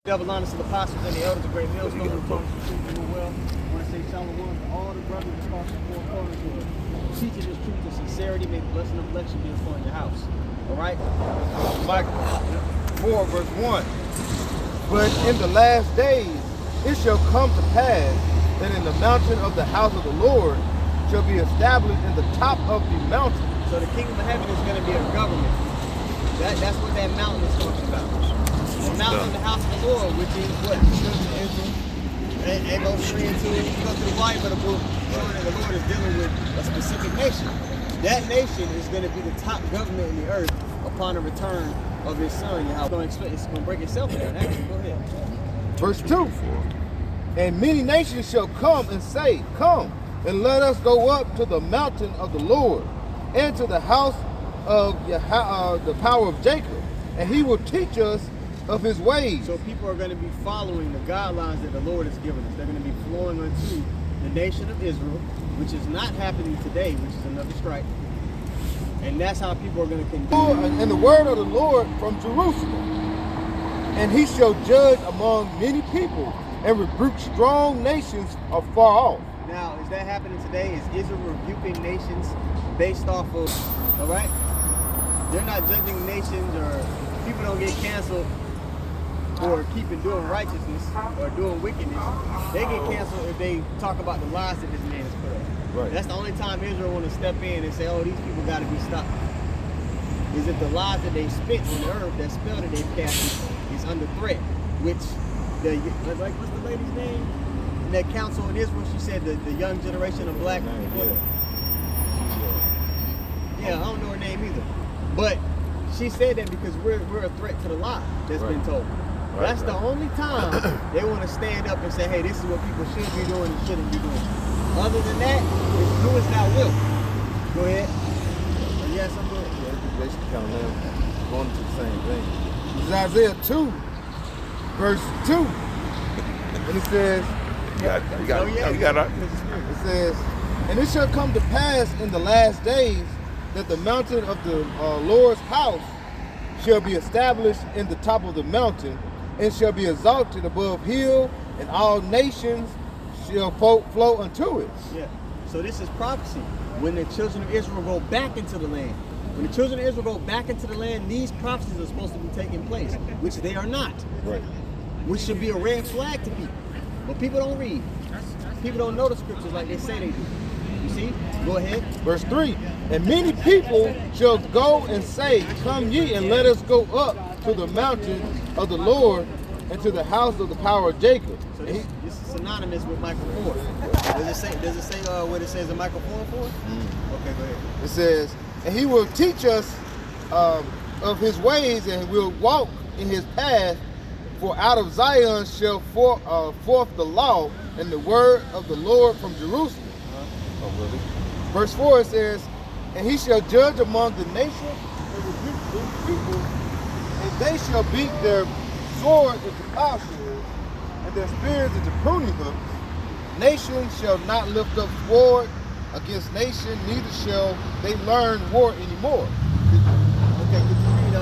Double honors to the apostles and the elders of Great Millstone who told us the truth and do well. I want to say shalom to all the brothers across the four corners who are teaching this truth in sincerity. May the blessing of election be upon your house. All right? Micah 4 verse 1. But in the last days it shall come to pass that in the mountain of the house of the Lord shall be established in the top of the mountain. So the kingdom of heaven is going to be a government. That's what that mountain is talking about. The mountain of the house of the Lord, which is what? Children of Israel. And go 3 and 2, you go to the volume of the book, showing that the Lord is dealing with a specific nation. That nation is going to be the top government in the earth upon the return of his son. It's going to break itself down. Actually, go ahead. Verse 2. And many nations shall come and say, Come, and let us go up to the mountain of the Lord, and to the house of the power of Jacob, and he will teach us of his ways. So people are going to be following the guidelines that the Lord has given us. They're going to be flowing unto the nation of Israel, which is not happening today, which is another strike. And that's how people are going to continue. And the word of the Lord from Jerusalem. And he shall judge among many people and rebuke strong nations afar off. Now, is that happening today? Is Israel rebuking nations based off of, all right? They're not judging nations, or people don't get canceled for doing righteousness or doing wickedness. They get canceled if they talk about the lies that this man has put up. Right. That's the only time Israel want to step in and say, oh, these people got to be stopped. Is if the lies that they spit on the earth, that spell that they've cast is under threat, which, what's the lady's name? In that council in Israel, she said the young generation of black people. Yeah, I don't know her name either. But she said that because we're a threat to the lie that's been told. That's the only time they want to stand up and say, hey, this is what people should be doing and shouldn't be doing. Other than that, it's do as thou wilt. Go ahead. Yes, I'm good. Yeah, it's basically kind of going to the same thing. This is Isaiah 2, verse 2. And it says, you got it. It says, and it shall come to pass in the last days that the mountain of the Lord's house shall be established in the top of the mountain, and shall be exalted above hill, and all nations shall flow unto it. Yeah. So this is prophecy. When the children of Israel go back into the land. When the children of Israel go back into the land, these prophecies are supposed to be taking place, which they are not. Right. Which should be a red flag to people. But people don't read. People don't know the scriptures like they say they do. You see? Go ahead. Verse 3. And many people shall go and say, Come ye, and let us go up to the mountain of the Lord, and to the house of the power of Jacob. So this is synonymous with Micah 4. Does it say what it says in Micah 4 and 4? Okay, go ahead. It says, and he will teach us of his ways, and will walk in his path. For out of Zion shall forth the law and the word of the Lord from Jerusalem. Oh, really? Verse 4 it says, and he shall judge among the nations and rebuke the people, and they shall beat their swords into plowshares, and their spears into pruning hooks. Nation shall not lift up sword against nation, neither shall they learn war anymore. Okay, could you read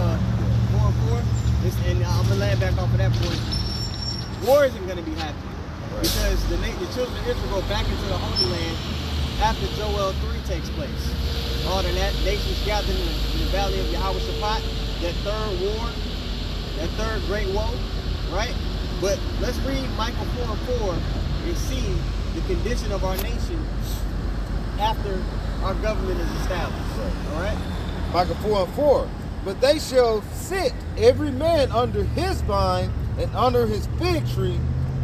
4 and 4? And I'm going to land back off of that point. War isn't going to be happening. Right. Because the children of Israel go back into the Holy Land after Joel 3 takes place. All the nations gathered in the valley of Yahweh-Shaphat, that third war, that third great woe, right? But let's read Micah 4 and 4 and see the condition of our nation after our government is established. All right? Micah 4 and 4. But they shall sit every man under his vine and under his fig tree,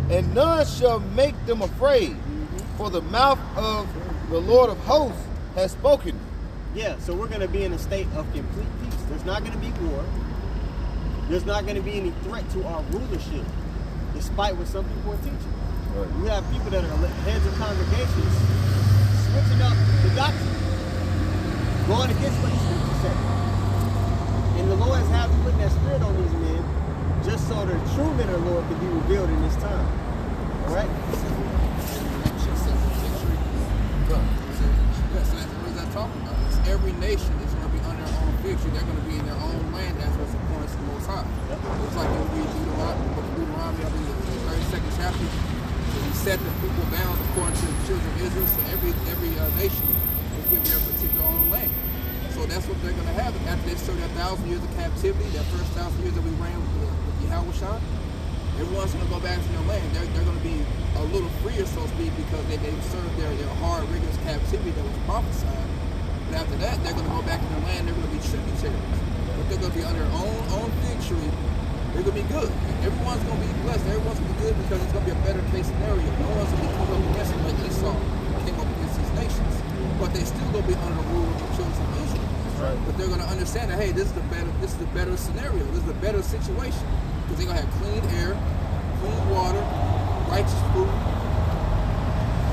and none shall make them afraid. For the mouth of the Lord of hosts has spoken. Yeah, so we're going to be in a state of complete peace. There's not going to be war. There's not going to be any threat to our rulership, despite what some people are teaching. Right. We have people that are heads of congregations switching up the doctrine, going against what the scripture said. And the Lord has had to put that spirit on these men just so the true men of the Lord can be revealed in this time. All right? What is that talking about? It's every nation is going to be under their own victory. They're going to be in their own land. That's what's according to the Most High. It's like you read Deuteronomy captive. So he set the people down according to the children of Israel. So every nation was given their particular own land. So that's what they're going to have. After they serve their 1,000 years of captivity, that first 1,000 years that we ran with Yahushua, everyone's going to go back to their land. They're going to be a little freer, so to speak, because they served their hard, rigorous captivity that was prophesied. But after that, they're going to go back to their land. They're going to be tributaries. But they're going to be under their own fig tree. They're going to be good. Everyone's going to be blessed. Everyone's going to be good because it's going to be a better case scenario. No one's going to be coming up against them like Esau came up against these nations. But they still going to be under the rule of the children of Israel. Right. But they're going to understand that, hey, this is the better scenario. This is a better situation. Because they're going to have clean air, clean water, righteous food.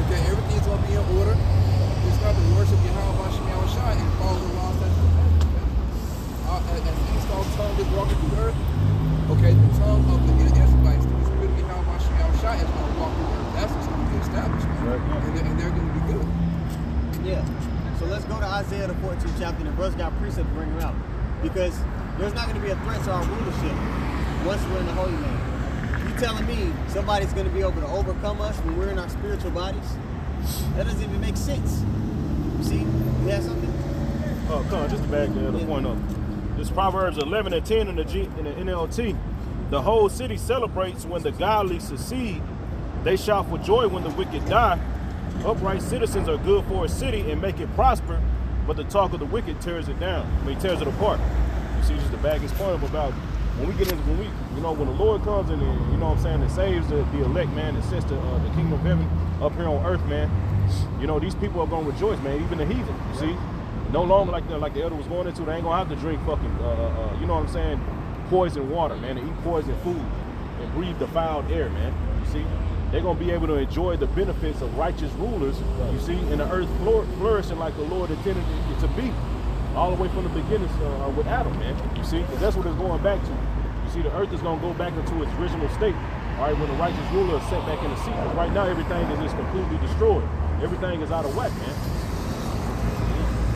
Okay, everything's going to be in order. It's not to worship Yahweh Shai and follow the laws that as Esau's tongue is walking through the earth. Okay, the tongue of the Israelites, the spirit of Yahweh Shai is going to walk through the earth. That's what's going to be established. Right. And they're going to be good. Yeah. So let's go to Isaiah the 14th chapter, and the brother's got precept to bring her out. Because there's not going to be a threat to our rulership once we're in the Holy Land. You telling me somebody's going to be able to overcome us when we're in our spiritual bodies? That doesn't even make sense. You see? You have something? Oh, come on, just to back the point up. This Proverbs 11 and 10 in the NLT. The whole city celebrates when the godly succeed. They shout for joy when the wicked die. Upright citizens are good for a city and make it prosper, but the talk of the wicked tears it down. I mean, tears it apart. You see, just to back his point up about when we get into, when the Lord comes in and, you know what I'm saying, and saves the elect, man, and sets the kingdom of heaven up here on earth, man, you know, these people are going to rejoice, man, even the heathen, you see. No longer like the elder was going into, they ain't going to have to drink fucking, you know what I'm saying, poison water, man, and eat poison food and breathe defiled air, man, you see. They're going to be able to enjoy the benefits of righteous rulers, you see, and the earth flourishing like the Lord intended it to be, all the way from the beginnings with Adam, man, you see, because that's what it's going back to. You see, the earth is going to go back into its original state, all right, when the righteous ruler is set back in the seat. Because right now, everything is just completely destroyed. Everything is out of whack, man.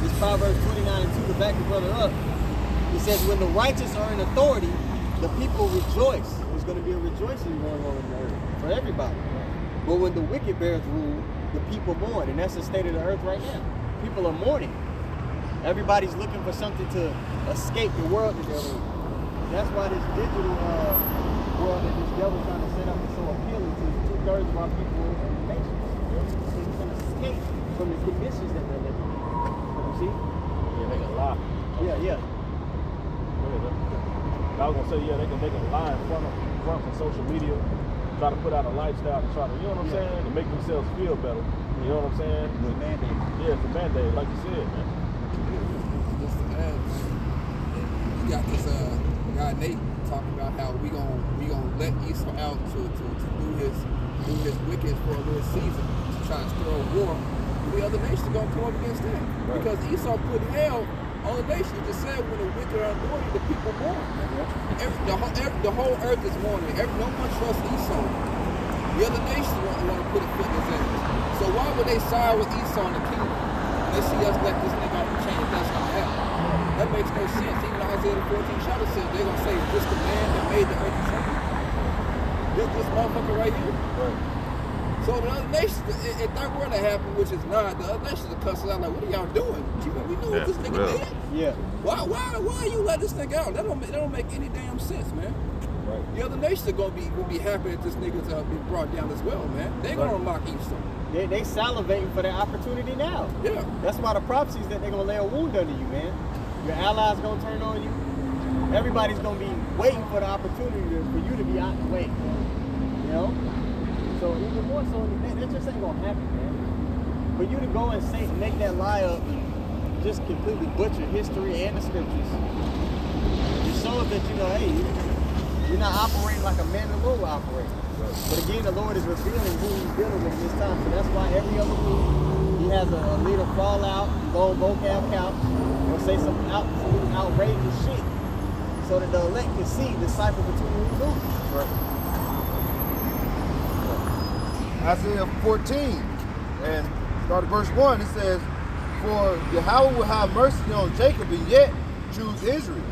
This Proverbs 29 and 2, to back the brother up, it says, when the righteous are in authority, the people rejoice. There's going to be a rejoicing going on in the earth for everybody. But when the wicked bears rule, the people mourn. And that's the state of the earth right now. People are mourning. Everybody's looking for something to escape the world that they're in. That's why this digital world that this devil's trying to set up is so appealing to 2/3 of our people in the nation. It's going to escape from the conditions that they're living in. You see? Yeah, they can lie. Yeah. I was gonna say, yeah, they can make a lie in front of social media, try to put out a lifestyle to try to, you know what I'm saying, to make themselves feel better. You know what I'm saying? It's a mandate. Yeah, it's a mandate, like you said, man. Just to add, you got this guy Nate talking about how we gonna let Esau out to do his wicked for a little season to try to stir a war. The other nations are gonna come up against that. Right. Because Esau put hell on the nation. He just said when the wicked are mourning, the people mourn. The whole earth is mourning. No one trusts Esau. The other nations want to put a foot in his ass. So why would they side with Esau in the kingdom? When they see us let this nigga off the chain, that's gonna happen. That makes no sense. Even Isaiah the 14th chapter says they're gonna say, is this the man that made the earth and heaven? This motherfucker right here. Right. So the other nations, if that were to happen, which is not, the other nations will cuss us out like, what are y'all doing? We know what this nigga did. Yeah. Why you let this nigga out? That don't make any damn sense, man. Right. The other nations are will be happy that this nigga's be brought down as well, man. They gonna mock Esau. They salivating for their opportunity now. Yeah. That's why the prophecy is that they're gonna lay a wound under you, man. Your allies gonna turn on you. Everybody's gonna be waiting for the opportunity for you to be out the way. You know? So even more so, that just ain't gonna happen, man. For you to go and say, make that lie up, and just completely butcher history and the scriptures, it shows that, you know, hey, you're not operating like a man of the Lord will operate. Right. But again, the Lord is revealing who he's dealing with in this time. So that's why every other week, he has a leader fall out, go vocab count, or say some absolute outrageous shit, so that the elect can see, decipher between who's who. Right. Isaiah 14, and start at verse 1, it says, for Yahweh will have mercy on Jacob and yet choose Israel,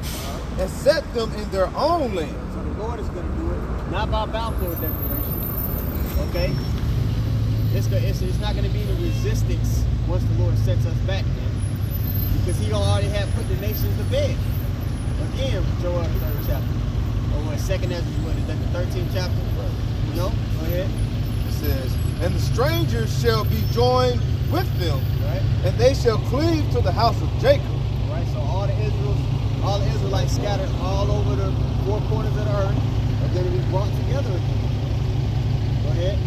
and set them in their own land. So the Lord is going to do it, not by Balfour Declaration, Okay? It's not going to be any resistance once the Lord sets us back, man. Because he already had put the nations to bed. Again, Joel, the 3rd chapter. Or what, 2nd Ezra, what is that, the 13th chapter? Right. You know? Go ahead. It says, and the strangers shall be joined with them, Right? and they shall cleave to the house of Jacob. Right? So all the Israelites scattered all over the 4 corners of the earth are going to be brought together again. Go ahead.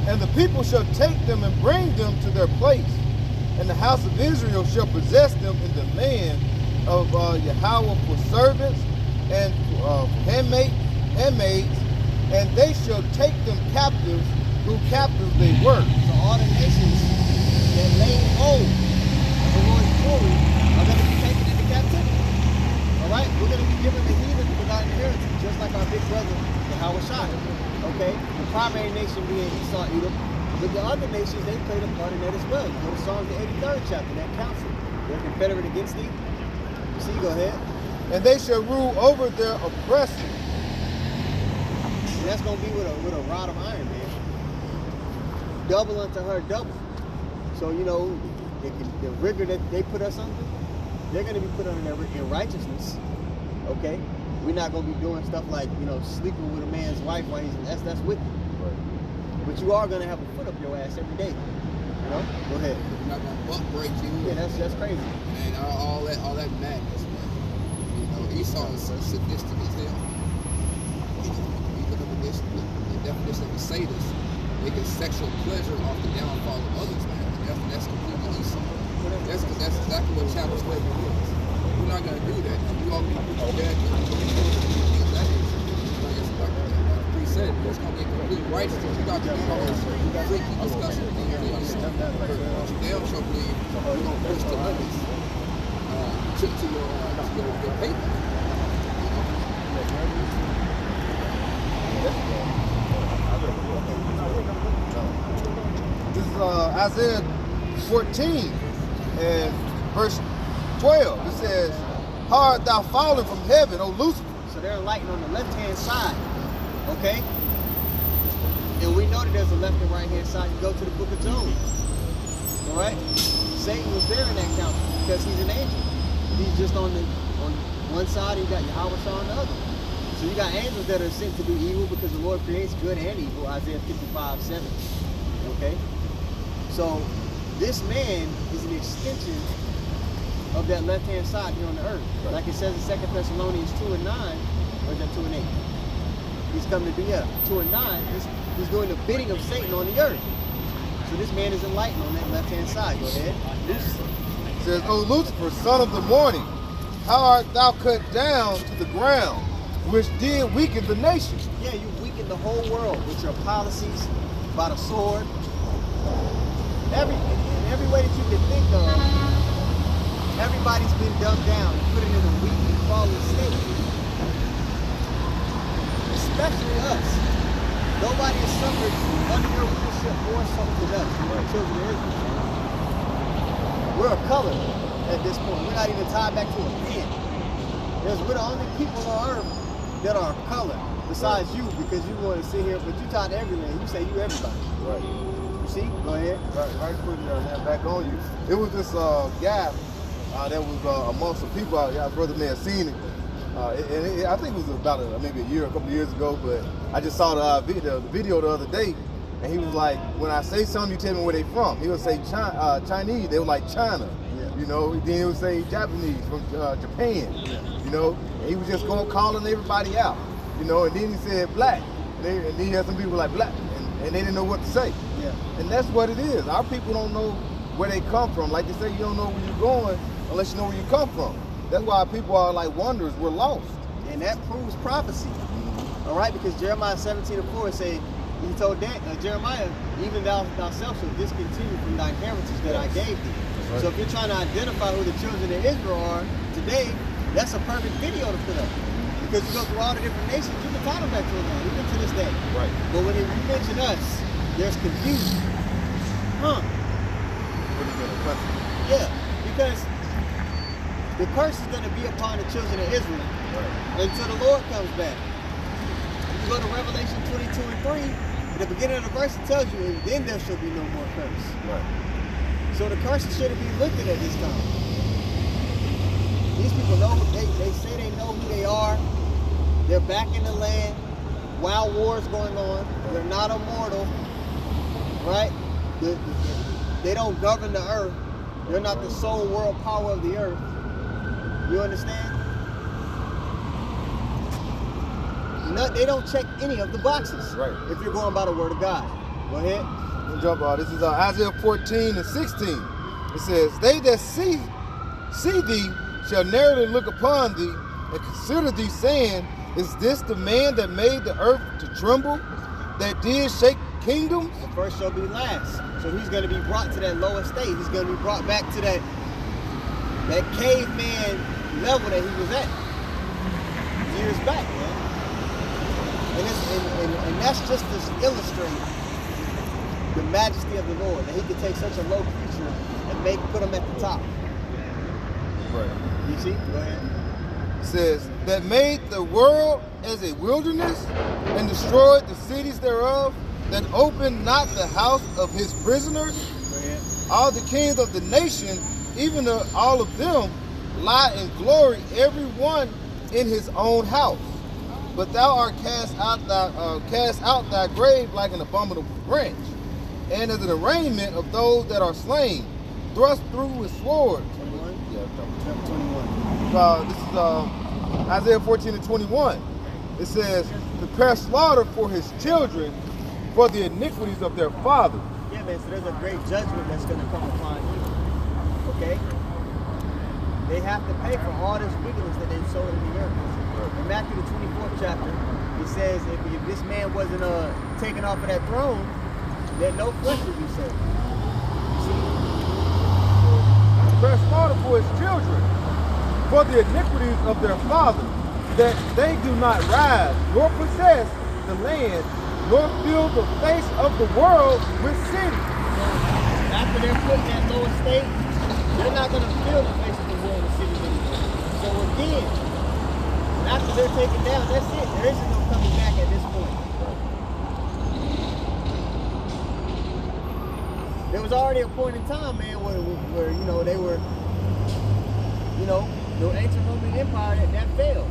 And the people shall take them and bring them to their place. And the house of Israel shall possess them in the land of Yahweh for servants and for handmaids, and they shall take them captives who captives they were. So all the nations that laid hold of the Lord's glory are going to be taken into captivity. All right? We're going to be given the heathen with our inheritance, just like our big brother, Yahweh Shai. Okay? The primary nation being Esau, Edom. But the other nations, they played a part in that as well. You go to Psalms, the 83rd chapter, that council. They're confederate against thee. You see, go ahead. And they shall rule over their oppressors. And that's going to be with a rod of iron, man. Double unto her double. So, you know, the rigor that they put us under, they're going to be put under in righteousness. Okay? We're not going to be doing stuff like, you know, sleeping with a man's wife while that's wicked. Right. But you are going to have a foot up your ass every day. You know? Go ahead. You're not gonna buck break you. Yeah, that's crazy. And all that madness, man. You know, Esau is so sadistic as hell. You know, you look at the definition of a sadist, they get sexual pleasure off the downfall of others, man. That's completely Esau. That's exactly what chattel slavery is. We're not gonna do that. We all need to put your dad like said, it's gonna be completely righteous. You got to do all this freaky discussion. You damn sure believe we're gonna push the limits to your paper. This is Isaiah 14 and verse 12. It says, "How art thou fallen from heaven, O Lucifer?" So they're enlightened on the left-hand side. Okay? And we know that there's a left and right-hand side. You go to the book of Job. All right? Satan was there in that council because he's an angel. He's just on one side, and you got Yahweh Shai on the other. So you got angels that are sent to do evil because the Lord creates good and evil, Isaiah 55:7. Okay? So this man is an extension of that left-hand side here on the earth. Like it says in 2 Thessalonians 2:9, or is that 2:8? He's coming to be 2:9. He's doing the bidding of Satan on the earth. So this man is enlightened on that left-hand side. Go ahead. Lucifer. It says, "O Lucifer, son of the morning, how art thou cut down to the ground, which did weaken the nations?" Yeah, you weakened the whole world with your policies, by the sword. In every way that you can think of, everybody's been dumbed down and put it in a weak and fallen state. Especially us. Nobody has suffered under your leadership more so than us. We're children of Israel. We're a color at this point. We're not even tied back to a pen. We're the only people on earth that are color, besides you, because you want to sit here, but you tied to everything. You say you everybody. Right. You see? Go ahead. Right, put it back on you. It was this guy that was amongst some people out here. Brother may have seen it. I think it was about maybe a couple of years ago, but I just saw the video the other day, and he was like, when I say something, you tell me where they from. He would say Chinese, they were like China. Yeah. You know, then he would say Japanese from Japan. Yeah. You know, and he was just calling everybody out. You know, and then he said black, and then he had some people like black, and they didn't know what to say. Yeah. And that's what it is. Our people don't know where they come from. Like they say, you don't know where you're going unless you know where you come from. That's why people are like wanderers. We're lost. And that proves prophecy. All right, because Jeremiah 17:4 say, he told Jeremiah, even thou thyself shalt discontinue from thy heritage that I gave thee. Right. So if you're trying to identify who the children of Israel are today, that's a perfect video to put up. Because you go through all the different nations, you can tie them back to them, even to this day. Right. But when you mention us, there's confusion. Huh? Yeah, because the curse is going to be upon the children of Israel until the Lord comes back. You go to Revelation 22:3, the beginning of the verse, it tells you, and then there shall be no more curse. Right. So the curse shouldn't be lifted at this time. These people know, they say they know who they are. They're back in the land. Wild wars going on. They're not immortal. Right? They don't govern the earth. They're not the sole world power of the earth. You understand? No, they don't check any of the boxes. Right. If you're going by the word of God. Go ahead. We'll jump on. This is Isaiah 14 and 16. It says, they that see thee shall narrowly look upon thee and consider thee, saying, is this the man that made the earth to tremble, that did shake kingdoms? The first shall be last. So he's going to be brought to that lower state. He's going to be brought back to that caveman level that he was at years back, man. And that's just to illustrate the majesty of the Lord, that he could take such a low creature and put him at the top. Right. You see? Go ahead. It says, that made the world as a wilderness and destroyed the cities thereof, that opened not the house of his prisoners. Go ahead. All the kings of the nation, even all of them, lie in glory, every one in his own house. But thou art cast out thy grave like an abominable branch, and as an arraignment of those that are slain, thrust through with swords. 21? Yeah, Chapter 21. this is Isaiah 14 and 21. It says, prepare slaughter for his children, for the iniquities of their fathers. Yeah, man, so there's a great judgment that's going to come upon you. Okay? They have to pay for all this wickedness that they've sown in the earth. In Matthew the 24th chapter, it says if this man wasn't taken off of that throne, then no flesh would be saved. You see? Prepare slaughter for his children, for the iniquities of their fathers, that they do not rise, nor possess the land, nor fill the face of the world with cities. After they're put in that lower state, they're not going to fill the face of the world with cities anymore. So again, after they're taken down, that's it. There isn't no coming back at this point. There was already a point in time, man, where you know, they were, you know, the ancient Roman Empire that failed.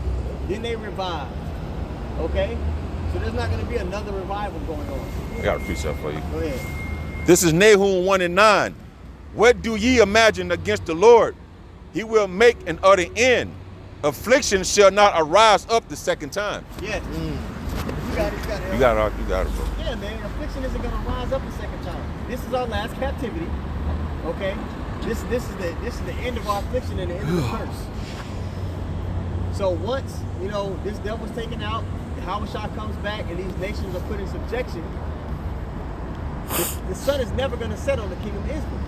Then they revived. Okay? So there's not going to be another revival going on. I got a precept for you. Go ahead. This is Nahum 1 and 9. What do ye imagine against the Lord? He will make an utter end. Affliction shall not arise up the second time. Yes. You got it. You got it, bro. Yeah, man. Affliction isn't going to rise up the second time. This is our last captivity. Okay? This is the end of our affliction and the end of the curse. So once, you know, this devil's taken out, Yahushua comes back, and these nations are put in subjection, the sun is never going to set on the kingdom of Israel.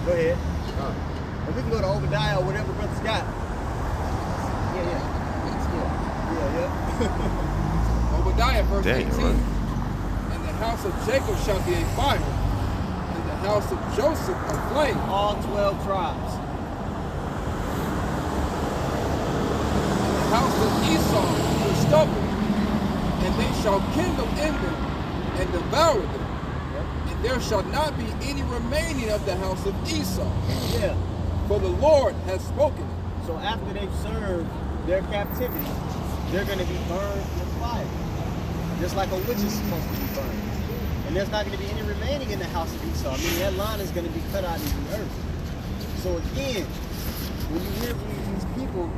Go ahead. And we can go to Obadiah or whatever brother's got. Yeah. Obadiah, verse Dang, 18. right. And the house of Jacob shall be a fire, and the house of Joseph a flame. All 12 tribes. And the house of Esau will stubble, and they shall kindle in them and devour them. And there shall not be any remaining of the house of Esau. Yeah. For the Lord has spoken it. So after they've served their captivity, they're going to be burned with fire. Just like a witch is supposed to be burned. And there's not going to be any remaining in the house of Esau. I mean, that line is going to be cut out of the earth. So again, when you hear from these people,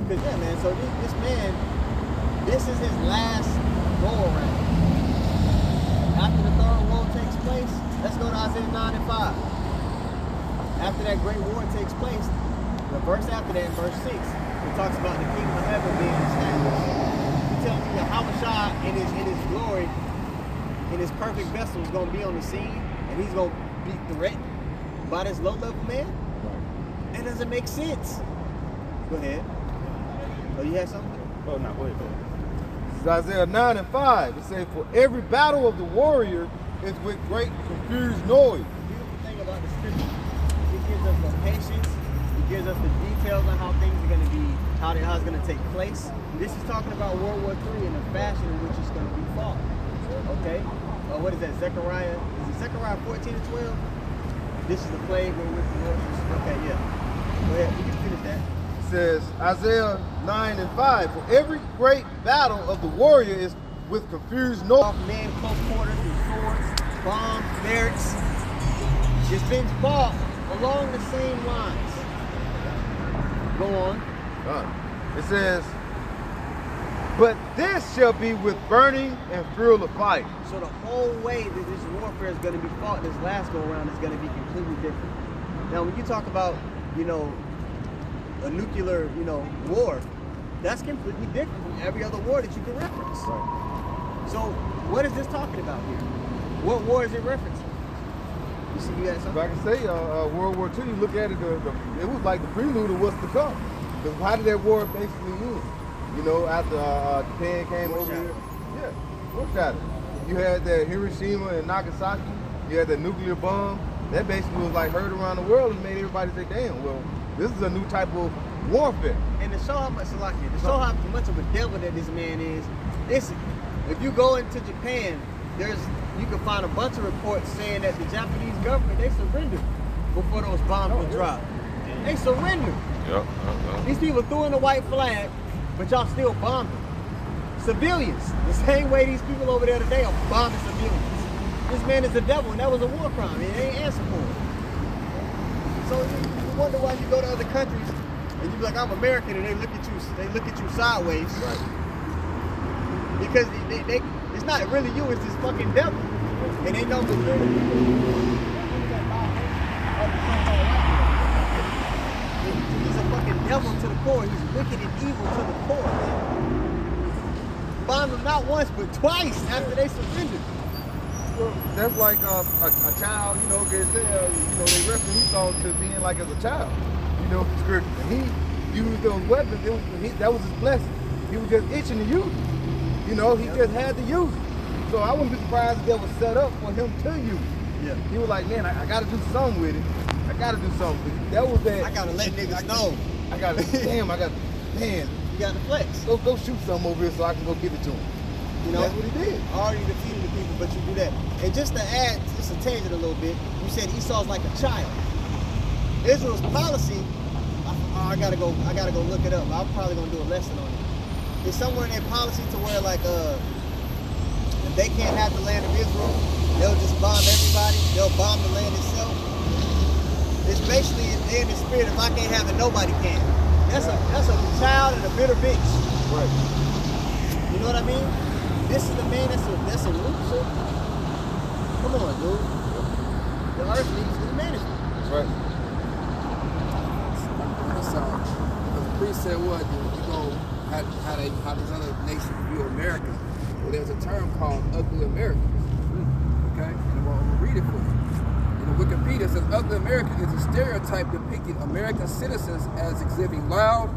because yeah, man, so this man, this is his last go around. After the third war takes place, let's go to Isaiah 9 and 5. After that great war takes place, the verse after that, verse 6, it talks about the kingdom of heaven being established. It tells you that Yahushua in his glory, in his perfect vessel, is going to be on the scene, and he's going to be threatened by this low-level man. That doesn't make sense. Go ahead. Oh, you had something? Oh, no, wait. This is Isaiah 9 and 5. It says, for every battle of the warrior is with great confused noise. The beautiful thing about the scripture, it gives us the patience, it gives us the details on how things are going to be, how it's going to take place. This is talking about World War III and the fashion in which it's going to be fought. Okay? what is that, Zechariah? Is it Zechariah 14 and 12? This is the plague where with the Lord. Okay, yeah. Go ahead, you can finish that. It says, Isaiah 9 and 5, for every great battle of the warrior is with confused noise. Off men, close quarters, with swords, bombs, barracks. It's been fought along the same lines. Go on. It says, but this shall be with burning and fuel of fire. So the whole way that this warfare is going to be fought this last go around is going to be completely different. Now, when you talk about, you know, a nuclear, you know, war, that's completely different from every other war that you can reference. Right. So what is this talking about here? What war is it referencing? You see, you got If something? I can say World War II, you look at it, it was like the prelude of what's to come. Because how did that war basically end? You know, after Japan came over here. Yeah, foreshadowed. You had that Hiroshima and Nagasaki. You had that nuclear bomb. That basically was like heard around the world and made everybody say, damn, well, this is a new type of warfare. And to show how much how much of a devil that this man is, listen, if you go into Japan, you can find a bunch of reports saying that the Japanese government, they surrendered before those bombs were dropped. They surrendered. Yep. These people threw in the white flag, but y'all still bombing civilians. The same way these people over there today are bombing civilians. This man is the devil, and that was a war crime. He ain't answer for it. So you wonder why you go to other countries and you be like, I'm American, and they look at you sideways. Right. Because they it's not really you, it's this fucking devil. And they know the He's a fucking devil to the core. He's wicked and evil to the core. Bombed them not once, but twice after they surrendered. Well, that's like a child, you know, because they reference Esau to being like as a child, you know, for scripture. And he used those weapons, that was his blessing. He was just itching to use it. You know, he just had to use it. So I wouldn't be surprised if that was set up for him to use it. Yeah. He was like, man, I got to do something with it. I got to do something with it. That was that. I gotta let niggas know. I got to, man, You got to flex. go shoot something over here so I can go give it to him. You know, That's what he did. already defeated the people, but you do that. And just to add, just a tangent a little bit, you said Esau's like a child. Israel's policy, I gotta go look it up. I'm probably gonna do a lesson on it. It's somewhere in their policy to where like if they can't have the land of Israel, they'll just bomb everybody. They'll bomb the land itself. It's basically in the spirit, if I can't have it, nobody can. That's a child and a bitter bitch. Right. You know what I mean? This is the man that's a loser. Come on, dude. The earth needs new management. That's right. Because the priest said what? You go, how does other nations view America? Well, there's a term called ugly Americans. Okay? And I'm going to read it for you. In the Wikipedia, it says ugly American is a stereotype depicting American citizens as exhibiting loud,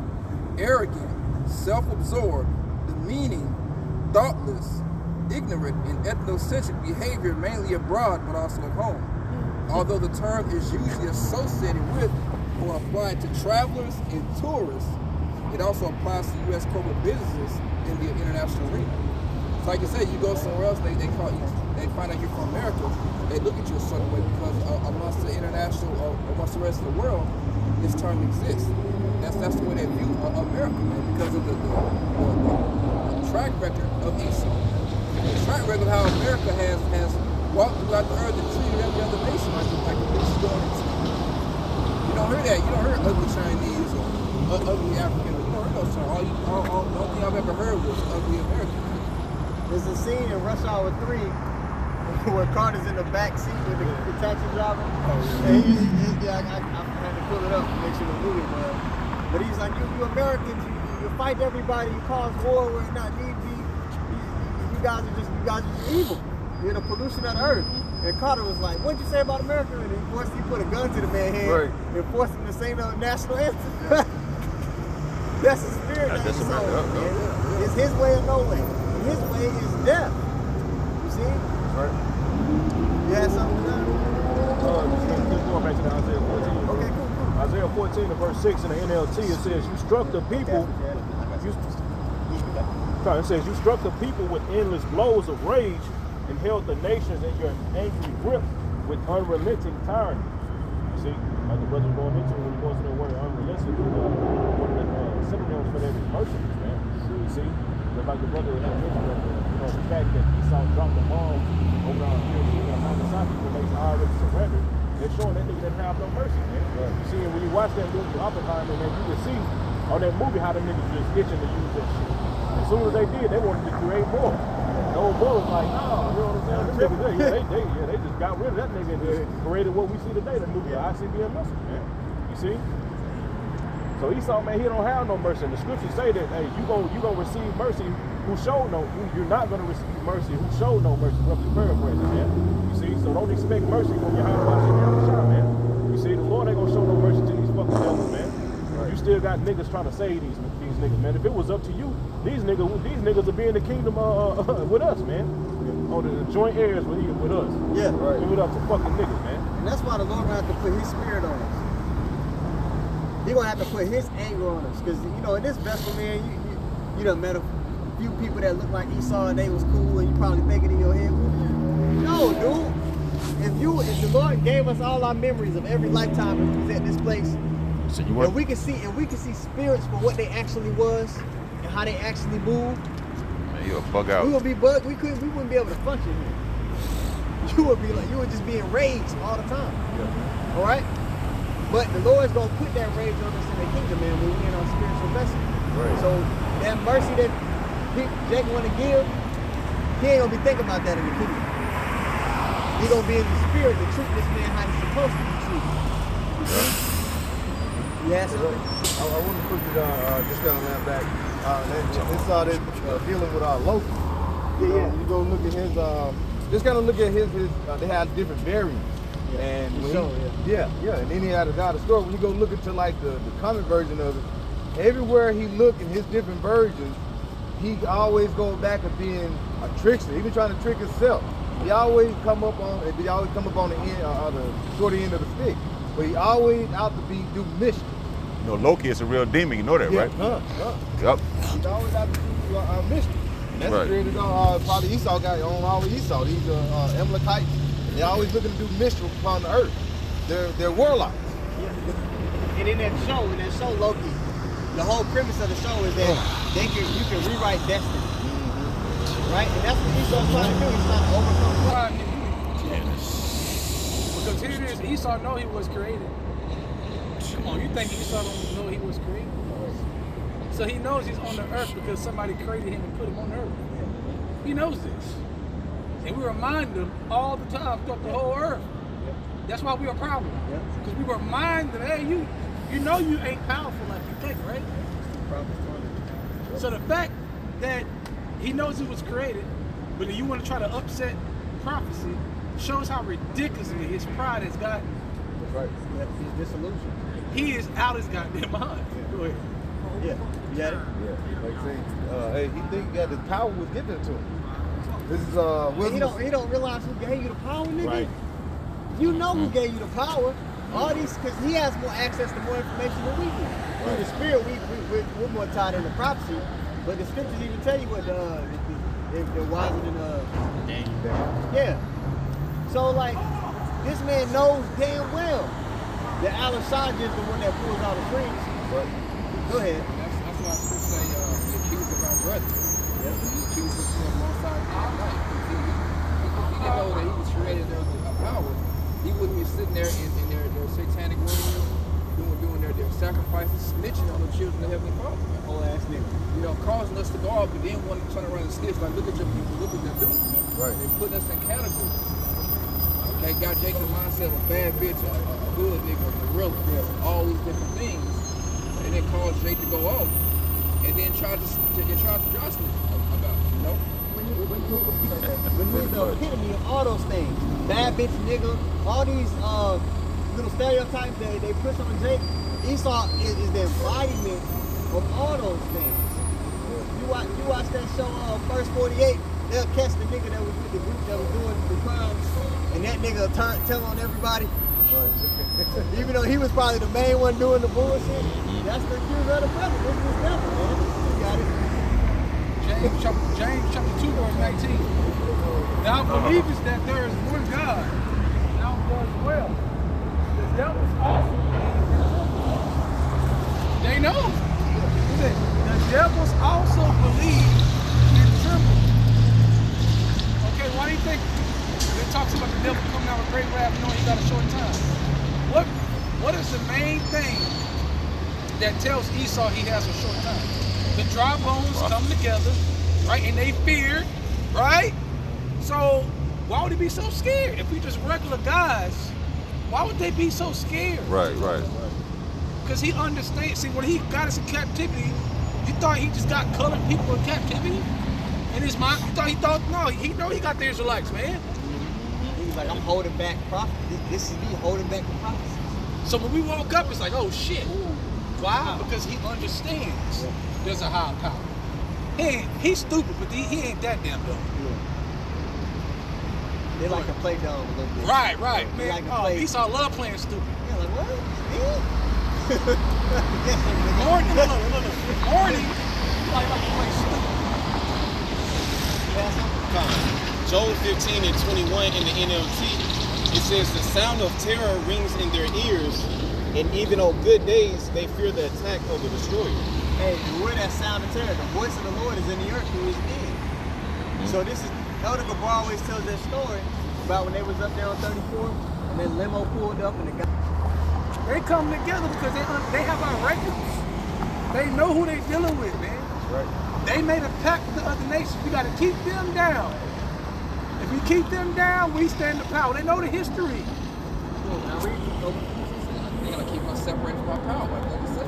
arrogant, self-absorbed, demeaning, thoughtless, ignorant, and ethnocentric behavior mainly abroad but also at home. Although the term is usually associated with or applied to travelers and tourists, it also applies to U.S. corporate businesses in the international arena. So like I said, you go somewhere else, they find out you're from America, they look at you a certain way because amongst the international or amongst the rest of the world, this term exists. That's the way they view America, man, because of the track record of Esau. The track record of how America has walked throughout the earth and treated every other nation like a bitch going into. You don't hear that. You don't hear ugly Chinese or ugly African. You don't hear those terms. The only thing I've ever heard was ugly American. There's a scene in Rush Hour 3 where Carter's in the back seat with the taxi driver. Oh, And I had to pull it up to make sure the movie was. But he's like, you Americans, you fight everybody, you cause war where it not need be. You guys are just evil. You're the pollution of the earth. And Carter was like, what'd you say about America? And he put a gun to the man's head and forced him to sing the national anthem. That's the spirit of That's Esau, America. man. It's his way or no way. And his way is death. You see? Right. You had something to do? Just going back to the Isaiah 14. Okay, cool. Isaiah 14 and verse 6 in the NLT, it says, you struck the people. It says, you struck the people with endless blows of rage and held the nations in your angry grip with unrelenting tyranny. You see, like the brother was going into when he goes to the word unrelenting, one of the synonyms for that is merciless, man. You see, just like the brother had mentioned that, the fact that Esau dropped the bombs over on Hiroshima and Nagasaki when they already surrendered, they're showing that nigga didn't have no mercy, man. You see, when you watch that movie Oppenheimer, man, you can see on that movie how the niggas just itching to use that shit. As soon as they did, they wanted to create more. And the old boy was like, nah, you know what I'm saying? They just got rid of that nigga and just created what we see today, the movie ICBM missile, man. You see? So Esau, man, he don't have no mercy. And the scriptures say that, hey, you gonna receive mercy who showed no, you're not gonna receive mercy who showed no mercy, roughly paraphrasing, man. You see? So don't expect mercy when you're high watching the shot, man. You see, the Lord ain't gonna show no mercy to these fucking devils, man. You still got niggas trying to save these niggas, man. If it was up to you, these niggas would be in the kingdom with us, man. On the joint heirs with us. Yeah. Right. Give it up to fucking niggas, man. And that's why the Lord gonna have to put his spirit on us. He gonna have to put his anger on us. Because, in this vessel, man, you done met a few people that look like Esau and they was cool and you probably thinking in your head, no, dude. If the Lord gave us all our memories of every lifetime and was at this place, So and we can see spirits for what they actually was and how they actually moved, man, you'll bug out. we would be bugged. We wouldn't be able to function here. You would just be enraged all the time. Yeah. All right? But the Lord's gonna put that rage on us in the kingdom, man, when we're in our spiritual vessel. Right. So that mercy that Jack wanna give, he ain't gonna be thinking about that in the kingdom. He gonna be in the spirit to treat this man how he's supposed to be treated. Yeah, something? I want to put it just kind of land back. This dealing with Loki. Yeah. You go look at his. Just kind of look at his. They have different variants. Yeah. And The when show, and then he had a guy the story. When you go look into like the comic version of it, everywhere he looked in his different versions, he always goes back to being a trickster. He been trying to trick himself. He always come up on the end, the short end of the stick. But he always out to do mischief. Loki is a real demon. You know that, right? Yep. He's always out to do mischief. And that's Right. created probably Esau got on all of Esau. These Amalekites. They're always looking to do mischief upon the earth. They're warlocks. And in that show, Loki, the whole premise of the show is that you can rewrite destiny. Right? And that's what Esau's trying to do. He's trying to overcome pride. Because here it is, Esau know he was created. Come on, you think Esau don't know he was created? So he knows he's on the earth because somebody created him and put him on the earth. He knows this. And we remind him all the time throughout the whole earth. That's why we're a problem. Because we remind them, hey, you know you ain't powerful like you think, right? So the fact that he knows he was created, but then you want to try to upset prophecy, shows how ridiculously his pride has gotten. That's right. He's disillusioned. He is out his goddamn mind. Go ahead. Yeah. You got it? Yeah. Like saying, he think that the power was given to him. This is He don't realize who gave you the power, nigga. Right. You know who gave you the power. All these, because he has more access to more information than we do. Through the spirit, we're more tied into prophecy. But the scriptures even tell you what they're wiser than Yeah. So like, this man knows damn well that Al-Ashad is the one that pulls out the strings. Right. Go ahead. That's why scripture say the accusers of our brother. Yep. The accusers of alongside our right. If he didn't know that he was created there with a power, he wouldn't be sitting there in their satanic rooms, doing their sacrifices, snitching on the children of Heavenly Father. Whole ass nigga. Causing us to go off, but then want to turn around and snitch, like, look at your people, look what they're doing. Right. They're putting us in categories. Okay, got Jacob mindset of a bad bitch, a good nigga, a gorilla, all these different things. And then cause Jake to go off. And then try to Josh about it, you know? When he's the epitome of all those things. Bad bitch nigga, all these little stereotypes they push on Jake. Esau is the embodiment of all those things. You watch that show, First 48, they'll catch the nigga that was with the group that was doing the crimes, and that nigga will tell on everybody. Right. Even though he was probably the main one doing the bullshit, that's the accuser of the brother. This is the devil, man. You got it. James chapter 2, verse 19. Thou believest that there is one God. Thou does well. The devils also believe in tremble. They know. He said, the devils also believe in tremble. Okay, why do you think it talks about the devil coming out with great wrath knowing he got a short time? What is the main thing that tells Esau he has a short time? The dry bones come together, right? And they fear, right? So why would he be so scared? If we just regular guys, why would they be so scared? Right. Because he understands. See, when he got us in captivity, you thought he just got colored people in captivity? In his mind, he thought no, he know he got the Israelites, man. He's like, I'm holding back prophecy. This is me holding back the prophecy. So when we woke up, it's like, oh shit. Why? Because he understands there's a higher power. He's stupid, but he ain't that damn dumb. They like to play dumb a little bit. Right. They Man, like to play. Esau love playing stupid. Yeah, like what? Morning, morning. Like to play stupid. Joel 15 and 21 in the NLT, it says the sound of terror rings in their ears, and even on good days they fear the attack of the destroyer. Hey, you hear that sound of terror? The voice of the Lord is in the earth who is dead. So this is, Elder Gabar always tells that story about when they was up there on 34, and then limo pulled up and the guy. They come together because they have our records. They know who they dealing with, man. That's right. They made a pact with the other nations. We got to keep them down. If we keep them down, we stand the power. They know the history. Now read They gotta keep us separated from our power, like what we said.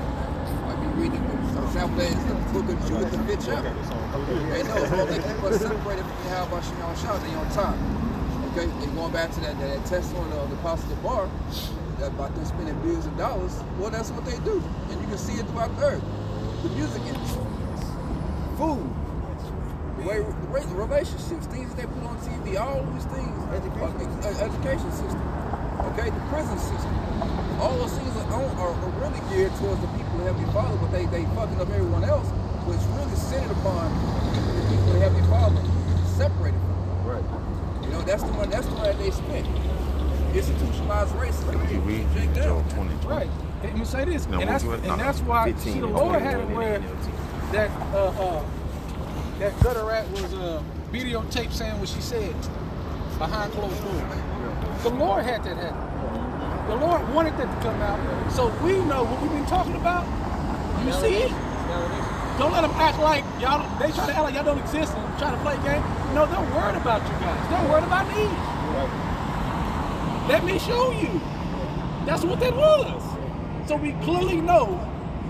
Like we reading, for example, the book of Judah, the 5th chapter. They know as long as they keep us separated from Yahweh Shalom Shah, they on time. Okay, and going back to that testimony of the Apostle Bar, about them spending billions of dollars, well, that's what they do. And you can see it throughout the earth. The music industry, food, the relationships, things that they put on TV, all these things, education system, okay, the prison system. All those things are really geared towards the people who have your father, but they fucking up everyone else, which really centered upon the people who have your father, separated from them. Right. You know, that's the money that they spent. Institutionalized racism. read Joel 20. Right. Let me say this, No, and that's why see, the Lord had it where that gutter rat was videotape saying what she said behind closed doors. The Lord had that happen. The Lord wanted that to come out, so we know what we've been talking about. You see it? Don't let them act like y'all. They try to act like y'all don't exist and try to play game. No, they're worried about you guys. They're worried about me. Let me show you. That's what that was. So we clearly know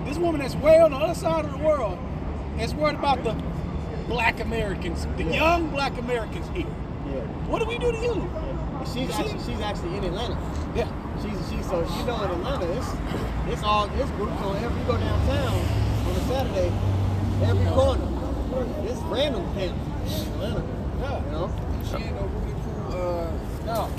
this woman that's way on the other side of the world is worried about the black Americans, the young black Americans here. Yeah. What do we do to you? She's actually in Atlanta. Yeah. So you know in Atlanta, it's groups on every, you go downtown on a Saturday, every corner. It's random camps in Atlanta. Yeah. You know? She ain't no really cool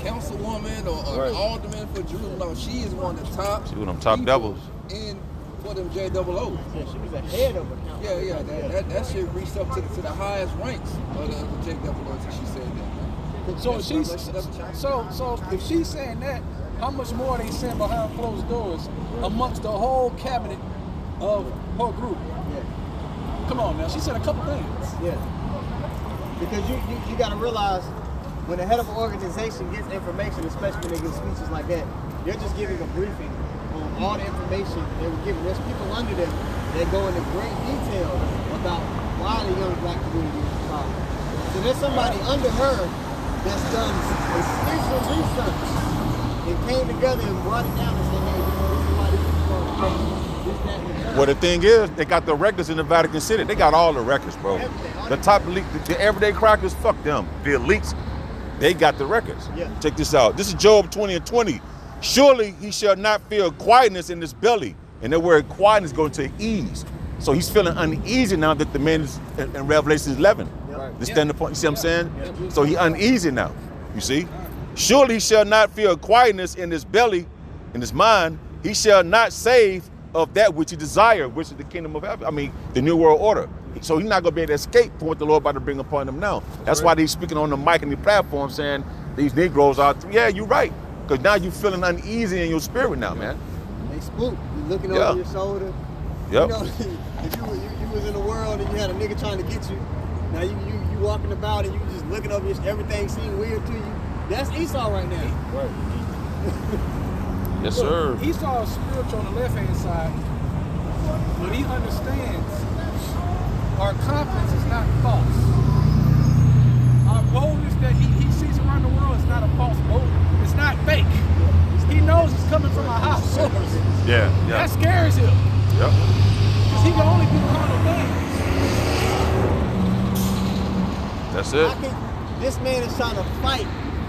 councilwoman or alderman for Jerusalem. No, she is one of the top. She one of them top people devils. in for them JOO. Yeah, she was the head of a council. Yeah. That shit reached up to the highest ranks of the JOO. She said that. So if she's saying that, how much more are they saying behind closed doors amongst the whole cabinet of her group? Yeah. Come on now, she said a couple things. Yeah. Because you got to realize when the head of an organization gets information, especially when they give speeches like that, they're just giving a briefing on all the information they were giving. There's people under them that go into great detail about why the young black community is a problem. So there's somebody under her that's done extensive research and came together and brought it down and said, hey, this is why this is going to this, that, and the third. Well, the thing is, they got the records in the Vatican City. They got all the records, bro. The top elite, the everyday crackers, fuck them. The elites, they got the records. Yeah. Check this out. This is Job 20 and 20. Surely he shall not feel quietness in his belly. And that word quietness going to ease. So he's feeling uneasy now that the man is in Revelation 11. The standing point, you see what I'm saying? So he uneasy now, you see? Surely he shall not feel quietness in his belly, in his mind. He shall not save of that which he desired, which is the kingdom of heaven. I mean, the new world order. So he's not going to be able to escape from what the Lord about to bring upon him now. That's why they're speaking on the mic and the platform saying these Negroes are, yeah, you're right. Because now you're feeling uneasy in your spirit now, man. They spook. You looking over your shoulder. Yep. You know, if you was in the world and you had a nigga trying to get you, now you walking about and you just looking over your, everything seems weird to you. That's Esau right now. Right. Yes, sir. Esau is spiritual on the left-hand side, but he understands our confidence is not false. Our boldness that he sees around the world is not a false boldness. It's not fake. He knows it's coming from a high source. Yeah. That scares him. Yep. Because he can only do carnal things. That's it. This man is trying to fight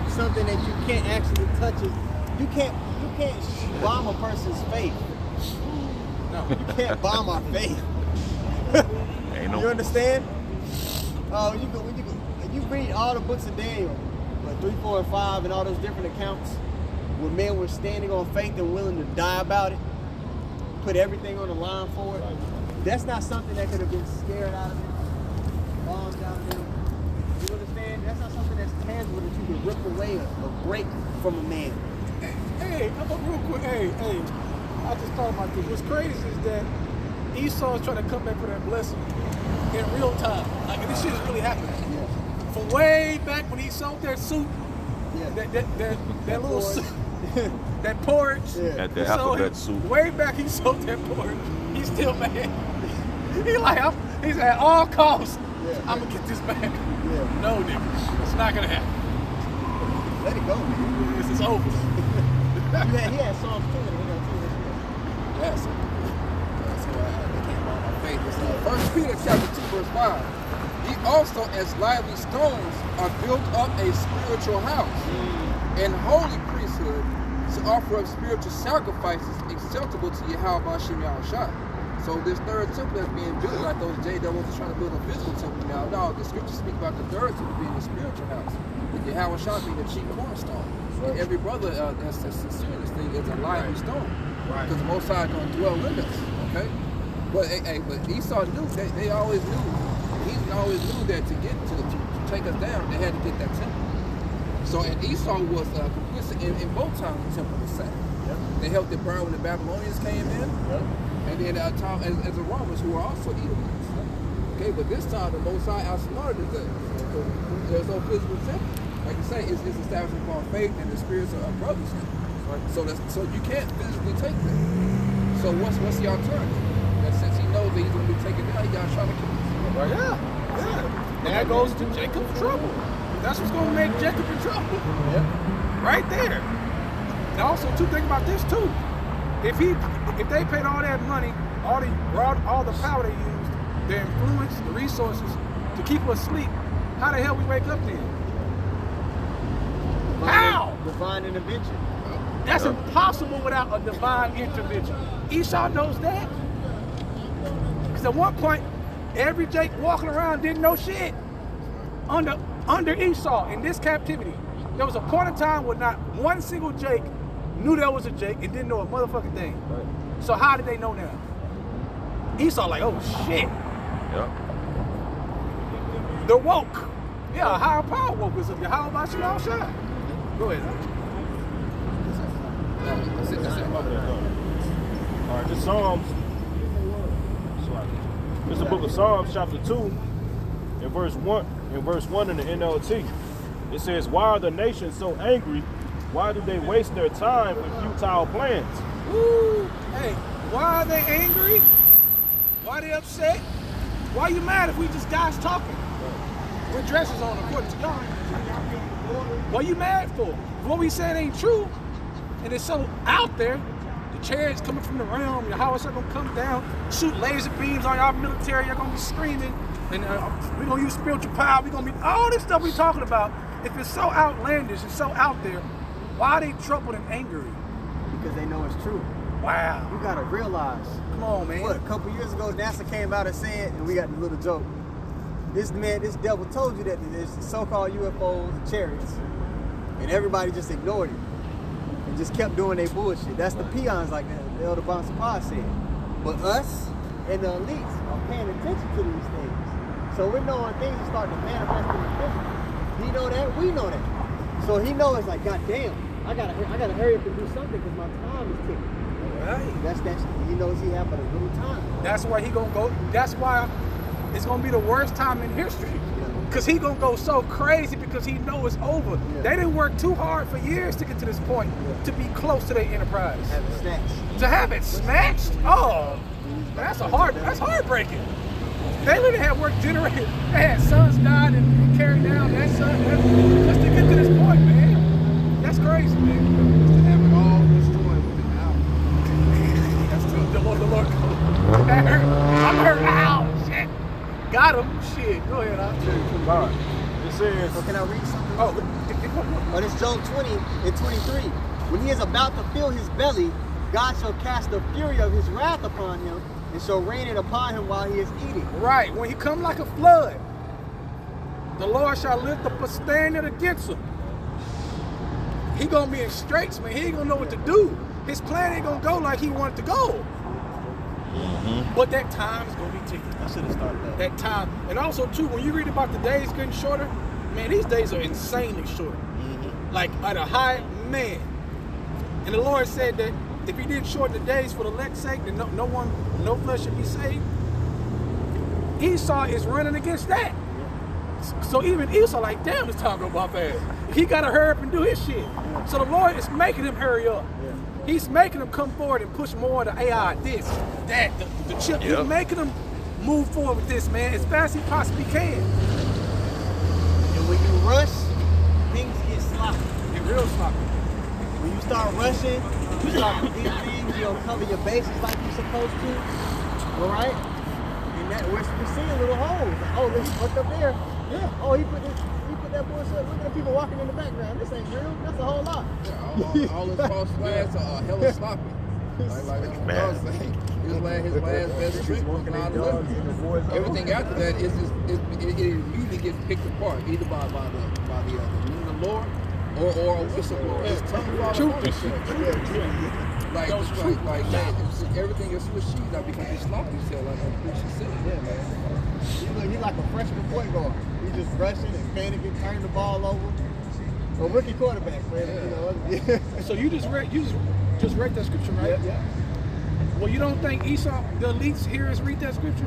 something that you can't actually touch it. You can't bomb a person's faith. No, you can't bomb our faith. You understand? You read all the books of Daniel, like 3, 4, and 5, and all those different accounts where men were standing on faith and willing to die about it, put everything on the line for it. That's not something that could have been scared out of it, bombs out of them. You understand? That's not something that's tangible that you can rip away or break from a man. Hey, real quick, hey, I just thought about this. What's crazy is that Esau is trying to come back for that blessing in real time. Like, this shit is really happening. Yeah. From way back when he sold that suit, that little suit, that porch. Yeah. At the alphabet suit. Way back he sold that porch. He's still mad. He's at all costs. Yeah. I'm gonna get this back. Yeah. No, nigga, it's not gonna happen. Let it go, man. This is over. He had Psalms 2 in the NLT. Yes. So they came on my faith. First Peter chapter 2 verse 5. Ye also as lively stones are built up a spiritual house and holy priesthood to offer up spiritual sacrifices acceptable to Yahweh Hashem Yahushua. So this third temple that's being built, like those J-doubles are trying to build a physical temple now. No, the scriptures speak about the third temple being a spiritual house, with Yahweh Shah being the chief cornerstone. And every brother that's sincere in this thing is a lively stone. Because the Most High is going to dwell with us. Okay? But Esau knew, they always knew. He always knew that to take us down, they had to get that temple. So, and Esau was complicit in both times the temple was set. Yep. They helped it burn when the Babylonians came in. Yep. And then as the Romans, who were also Edomites. Okay, but this time the Most High outsmarted them. There's no physical temple. Like you say, it's established upon faith and the spirits of brothers. Right. So you can't physically take that. So what's the alternative? That since he knows that he's going to be taken down, he got to try to kill him. Right. Yeah. That goes to Jacob's trouble. That's what's going to make Jacob in trouble. Yeah. Right there. And also, think about this too. If they paid all that money, all the power they used, their influence, the resources to keep us asleep, how the hell we wake up then? How? Divine intervention. That's impossible without a divine intervention. Esau knows that. Because at one point, every Jake walking around didn't know shit. Under Esau in this captivity, there was a point in time where not one single Jake knew there was a Jake and didn't know a motherfucking thing. Right. So how did they know now? Esau like, oh shit. Yep. They're woke. Yeah, a higher power woke us up. How about you all shine? Go ahead. All right, this Psalms. It's the book of Psalms, chapter 2, and verse 1. In verse 1 in the NLT, it says, "Why are the nations so angry? Why do they waste their time with futile plans?" Ooh, hey, why are they angry? Why are they upset? Why are you mad if we just guys talking? With dresses on, according to God. What are you mad for? If what we said ain't true, and it's so out there, the chariots coming from the realm, your house are gonna come down, shoot laser beams on y'all military, you're gonna be screaming, and we're gonna use spiritual power, we're gonna be, all this stuff we talking about, if it's so outlandish and so out there, why are they troubled and angry? Because they know it's true. Wow. You gotta realize. Come on, man. What, a couple years ago, NASA came out and said, and we got the little joke, this devil told you that there's so-called UFOs and chariots, and everybody just ignored it and just kept doing their bullshit. That's the peons, like the Elder Bon Sapar said. But us and the elites are paying attention to these things. So we know when things start to manifest in the physical. He know that, we know that. So he knows it's like, God damn, I gotta hurry up and do something because my time is ticking. Right. That's he knows he have but a little time. That's why he gonna go. That's why it's gonna be the worst time in history. Cause he gonna go so crazy because he know it's over. Yeah. They didn't work too hard for years to get to this point to be close to their enterprise. Have it snatched. To have it snatched, oh, that's heartbreaking. They literally had work generated. They had sons died and carried down that son just to get to this point, man. That's crazy, man. To have it all destroyed within an hour. That's the Lord. I'm hurt. Ow, shit. Got him. Shit. Go ahead. All right. It says, So can I read something? Oh, It's Job 20 and 23. When he is about to fill his belly, God shall cast the fury of his wrath upon him and shall rain it upon him while he is eating. right. When he come like a flood, the Lord shall lift up a standard against him. He gonna be in straits, man. He ain't gonna know what to do. His plan ain't gonna go like he wanted to go. But that time is gonna be ticking. I should have started that. That time, and also too, when you read about the days getting shorter, man, these days are insanely short. Like at a high man. And the Lord said that if he didn't shorten the days for the elect's sake, then no flesh should be saved. Esau is running against that. So even Esau like, damn, it's time to go by fast. He gotta hurry up and do his shit. So the Lord is making him hurry up. He's making them come forward and push more of the AI, this, that, the chip. He's making them move forward with this, man, as fast as he possibly can. And when you rush, things get sloppy. Get real sloppy. When you start rushing, you start to do things, you don't cover your bases like you're supposed to. All right? And that we're seeing little holes. Like, oh, look, he fucked up there. Yeah. Oh, he put that bullshit. Look at the people walking in the background. This ain't real. That's a whole lot. Yeah, all his false flags are hella sloppy. Like I was saying, his last best trick was 9/11. Everything after that is just it immediately gets picked apart, either by the Lord or a whistleblower. His tongue falls on himself. Like everything is Swiss cheese now because he slopped himself, like Christian said. Yeah, man. He's like a freshman point guard. He's just rushing and panicking, turning the ball over. A rookie quarterback, man. You know. So you just read that scripture, right? Yeah. Well, you don't think Esau, the elites here, is read that scripture?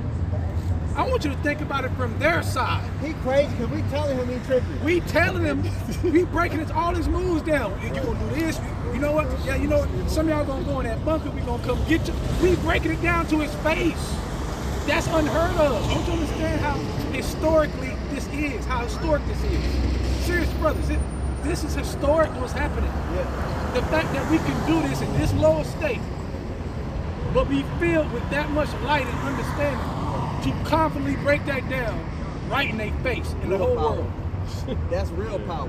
I want you to think about it from their side. He crazy because we telling him he tripping. We telling him, we breaking all his moves down. You gonna do this? You know what? Yeah, you know what? Some of y'all gonna go in that bunker. We gonna come get you. We breaking it down to his face. That's unheard of. Don't you understand how historically this is? How historic this is? Serious brothers, this is historic. What's happening? Yeah. The fact that we can do this in this lower state, but be filled with that much light and understanding to confidently break that down right in their face in the whole world. That's real power.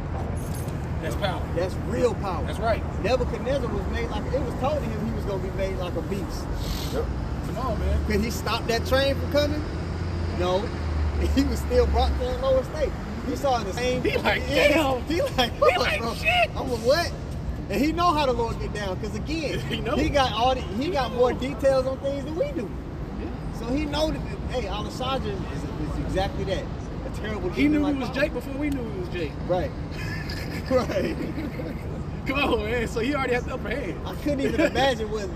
That's power. That's real power. That's right. Nebuchadnezzar was made like, it was told to him he was going to be made like a beast. Yep. Come on, man. Could he stop that train from coming? No. He was still brought to that lower state. He saw the same. He like, damn. He like, bro, shit. I'm a what? And he know how the Lord get down, because again, he got more details on things than we do. So he know that, hey, Al-Assadja is exactly that. A terrible He knew like he was Jake before we knew he was Jake. Right. Right. Come on, man. So he already has the upper hand. I couldn't even imagine what,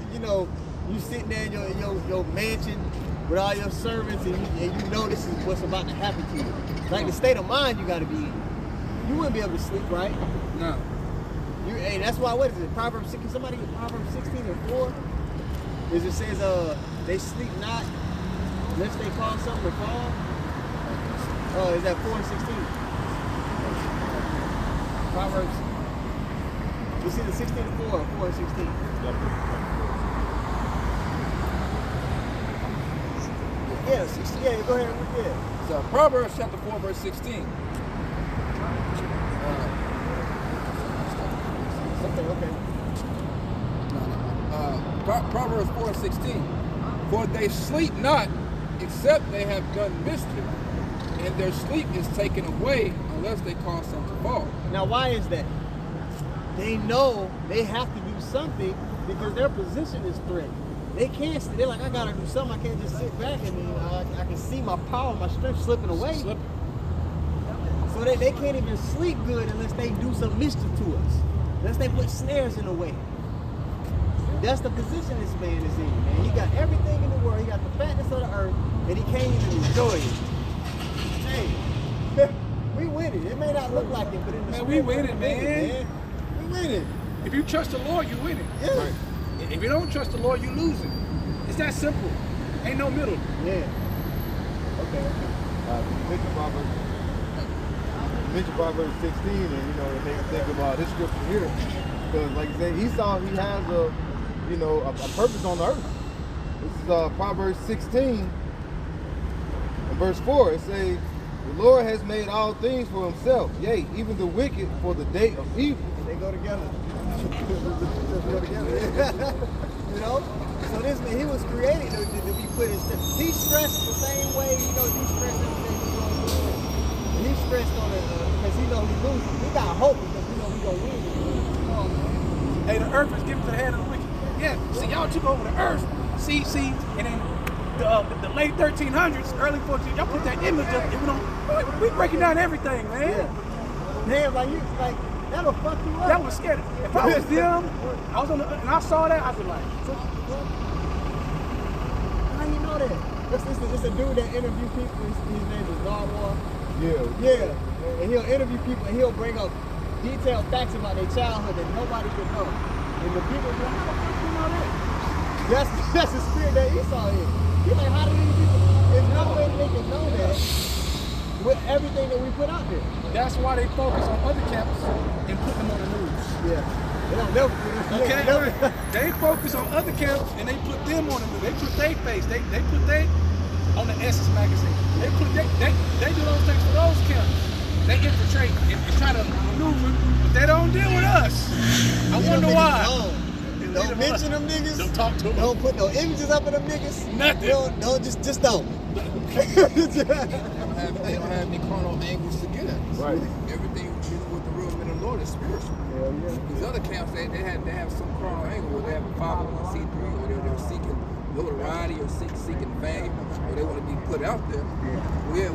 you sitting there in your mansion with all your servants and you know this is what's about to happen to you. Like the state of mind you got to be in. You wouldn't be able to sleep, right? No. Hey, that's why, what is it? Proverbs 16, somebody get Proverbs 16 and 4? Is it says, they sleep not unless they cause something to fall? Oh, is that 4 and 16? Proverbs. You see the 16 and 4 or 4 and 16? Yeah, 16. Yeah, go ahead. Yeah. So Proverbs chapter 4, verse 16. Okay. Proverbs 4 and 16. For they sleep not, except they have done mischief, and their sleep is taken away unless they cause some to fall. Now, why is that? They know they have to do something because their position is threatened. They can't. They're like, I gotta do something. I can't just sit back and I can see my power, my strength slipping away. So they can't even sleep good unless they do some mischief to us. Unless they put snares in the way. That's the position this man is in, man. He got everything in the world. He got the fatness of the earth, and he can't even enjoy it. Hey, we winning. It may not look like it, but in the Man, spirit, we winning, we're man. We winning. If you trust the Lord, you winning. Yeah. Right. If you don't trust the Lord, you losing. It's that simple. Ain't no middle. Yeah. Okay. Mention Proverbs 16, and you know, it makes me think about this scripture here. Because, like you say, Esau, he has a purpose on the earth. This is Proverbs 16, and verse 4. It says, "The Lord has made all things for himself, yea, even the wicked for the day of evil." They go together. Just go together. You know? So this man, he was created to be put in stress. He stressed the same way, you stress everything he's going to win. He stressed on it because he knows he's losing. He got hope because he knows he's going to win. Come on, man. Hey, the earth is given to the hand of the wicked. Yeah, see, y'all took over the earth. See, and then the late 1300s, early 1400s, y'all put that image up. We breaking down everything, man. Yeah. Damn, like that'll fuck you up. That was scary. If I was them, I was on the, and I saw that, I'd be like, how you know that? It's a dude that interview people. His name is Darwar. Yeah. And he'll interview people and he'll bring up detailed facts about their childhood that nobody can know. And the people be like, how the fuck you know that? That's the spirit that Esau is. He's like, how do these people? There's no way they can know that with everything that we put out there. that's why they focus on other camps and put them on the news. Yeah. They don't never put it. Okay, they focus on other camps and they put them on the news. They put their face. They put they on the Essence magazine. They do those things for those camps. They infiltrate and try to maneuver, but they don't deal with us. I wonder why. Don't mention them niggas. Don't talk to them. Don't put no images up of them niggas. Nothing. Don't just don't. They don't have any carnal angles to get at us. Right. Everything dealing with the real men of the Lord is spiritual. Hell yeah. These other camps, they have some carnal angle where they have a 501c3 or they're seeking notoriety or seeking fame or they want to be put out there. Yeah,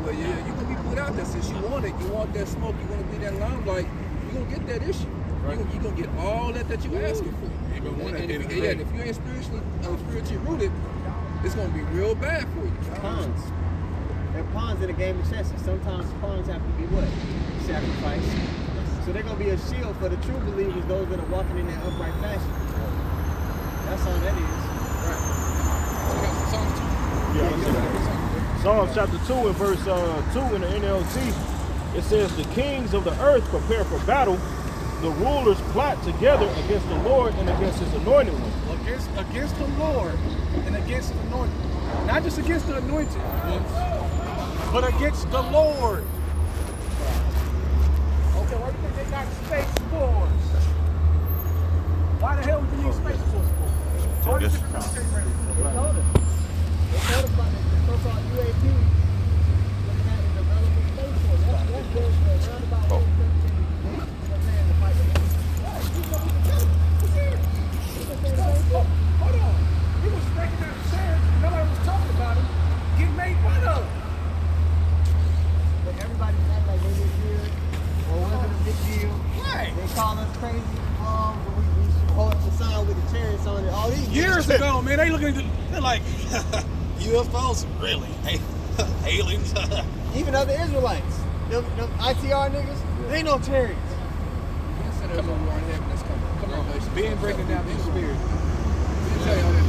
you can be put out there since you want it. You want that smoke. You want to be that limelight. You're going to get that issue. Right. You're going to get all that you're asking for. And if you ain't spiritually rooted, it's going to be real bad for you. Pawns. They're pawns in a game of chess. Sometimes pawns have to be what? Sacrificed. So they're going to be a shield for the true believers, those that are walking in that upright fashion. That's all that is. Psalms chapter 2 and verse 2 in the NLT, it says, the kings of the earth prepare for battle. The rulers plot together against the Lord and against his anointed one. Against the Lord and against his anointed. Not just against the anointed, but against the Lord. Okay, why do you think they got Space Force? Why the hell would you need Space Force for? Why do you think they're military ready? They told us. They told us about the so-called UAP. Looking at the development space force. That's the roundabout way to fight the enemy. Hold on. He was breaking down the chairs. Nobody was talking about him. Getting made fun of. But everybody act like they did good or wasn't a big deal. Right. They call us crazy. We hold up the sign with the chariots on it. All these Years ago, man, they're like, UFOs, really? Aliens? even other Israelites, them ITR niggas, they know chariots. Come on, Warren Heaven, that's coming. Come on, being breaking down the spirit. Let me tell y'all this.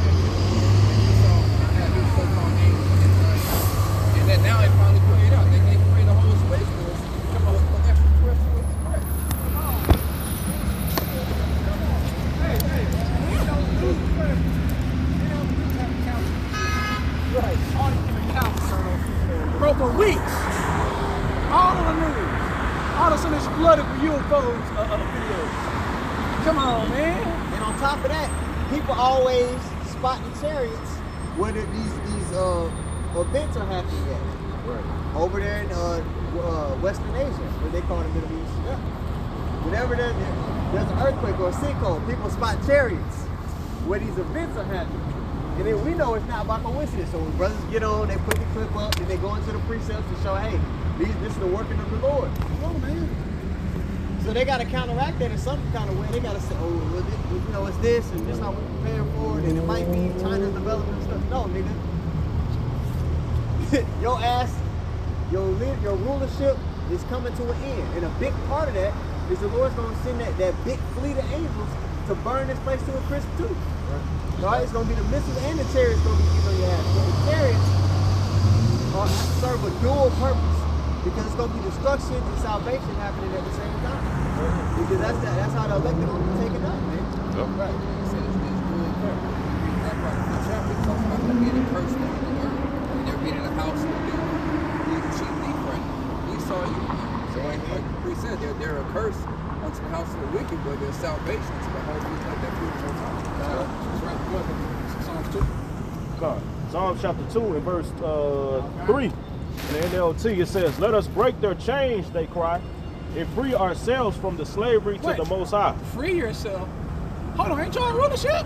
So, I had this so-called angel, and then now they finally played out. They created a whole space force. Come on, look at the rest of it. Right. Hey, we don't lose the first. We don't lose that council. Right. All the council. Bro, for weeks. All of the news. All of a sudden it's flooded with UFOs videos. Come on, man. And on top of that, people always spot the chariots where these events are happening at. Right. Over there in Western Asia, what they call the Middle East. Yeah. Whenever there's an earthquake or a sinkhole, people spot chariots where these events are happening. And then we know it's not by coincidence. So when brothers get on, they put the clip up, and they go into the precepts to show, hey, this is the working of the Lord. Oh, man. So they got to counteract that in some kind of way. They got to say, oh, well, you know, it's this, and this is how we're preparing for it, and it might be China's development and stuff. No, nigga. Your ass, your rulership is coming to an end. And a big part of that is the Lord's going to send that big fleet of angels to burn this place to a crisp too. Right? It's going to be the missiles and the chariots going to be getting on your ass. But the chariots serve a dual purpose. Because it's going to be destruction and salvation happening at the same time. Because that's how the elected will be taken up, man. Yep. Right. He said it's dual purpose. That part of the chapter talks about there being a curse on the earth. And there being in a house of people. He's the chief thief right now. Esau, you. So like the priest said, they're a curse unto the house of the wicked, but there's salvation to the whole thing like that beautiful time. That's right. Go ahead. Psalms 2. God. Psalms chapter 2 and verse 3. In the NLT, it says, let us break their chains, they cry, and free ourselves from the slavery to the Most High. Free yourself? Hold on, ain't y'all in rulership?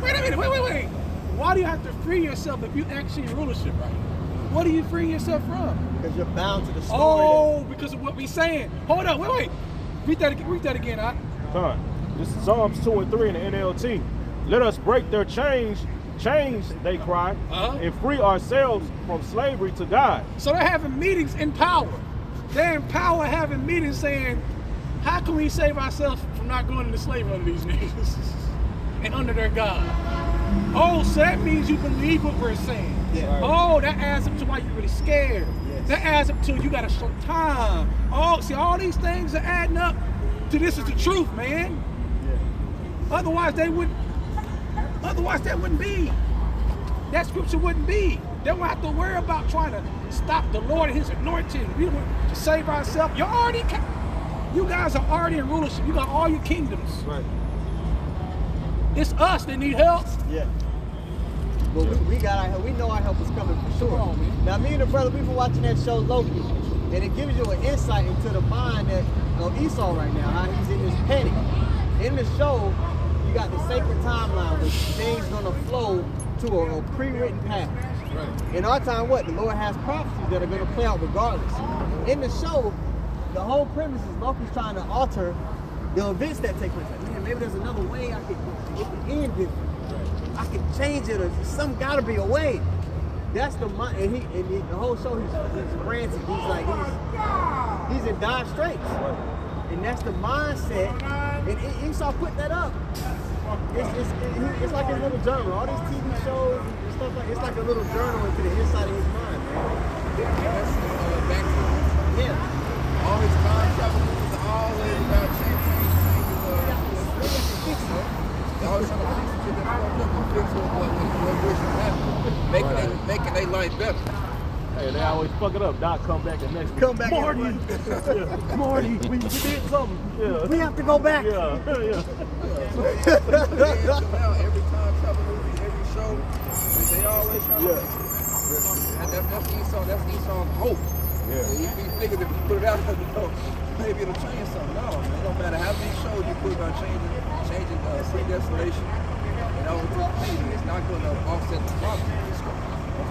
Wait a minute, wait. Why do you have to free yourself if you actually in rulership right now? What are you freeing yourself from? Because you're bound to the story. Oh, because of what we saying. Hold up, wait. Read that again, huh? God. This is Psalms 2 and 3 in the NLT. Let us break their chains, they cry, and free ourselves from slavery to God. So they're having meetings in power. They're in power having meetings saying, how can we save ourselves from not going into slavery under these niggas and under their God? Oh, so that means you believe what we're saying. Yeah. Oh, that adds up to why you're really scared. Yes. That adds up to you got to show time. Oh, see, all these things are adding up to this is the truth, man. Yeah. Otherwise, that wouldn't be. That scripture wouldn't be. They won't have to worry about trying to stop the Lord and his anointing. We want to save ourselves. You guys are already in rulership. You got all your kingdoms. Right. It's us that need help. Yeah. Well, we got our help. We know our help is coming for sure. Come on, man. Now, me and the brother, we've been watching that show Loki, and it gives you an insight into the mind of Esau right now, how he's in this panic. In the show, you got the sacred timeline where things gonna flow to a pre-written path. Right. In our time, what? The Lord has prophecies that are gonna play out regardless. In the show, the whole premise is Loki's trying to alter the events that take place. Like, man, maybe there's another way I could end it. I could change it, or some gotta be a way. That's the mind, and the whole show he's frantic. He's in dire straits, and that's the mindset. And Esau put that up. It's like his little journal. All these TV shows and stuff it's like a little journal into the inside of his mind, man. Back to Yeah. all his time travel movies are always about changing. They're always trying to fix it to the fix what wish to happen. Making their life better. Hey, they always fuck it up. Doc come back and next week. Come back. Marty, Marty, we did something. Yeah. We have to go back. Yeah. Now, every time travel movie, every show, they always try to fix it. That's Esau's hope. Yeah. He figured if you put it out there, maybe it'll change something. No, man, it don't matter how many shows you put about changing predestination, and ultimately it's not going to offset the problem.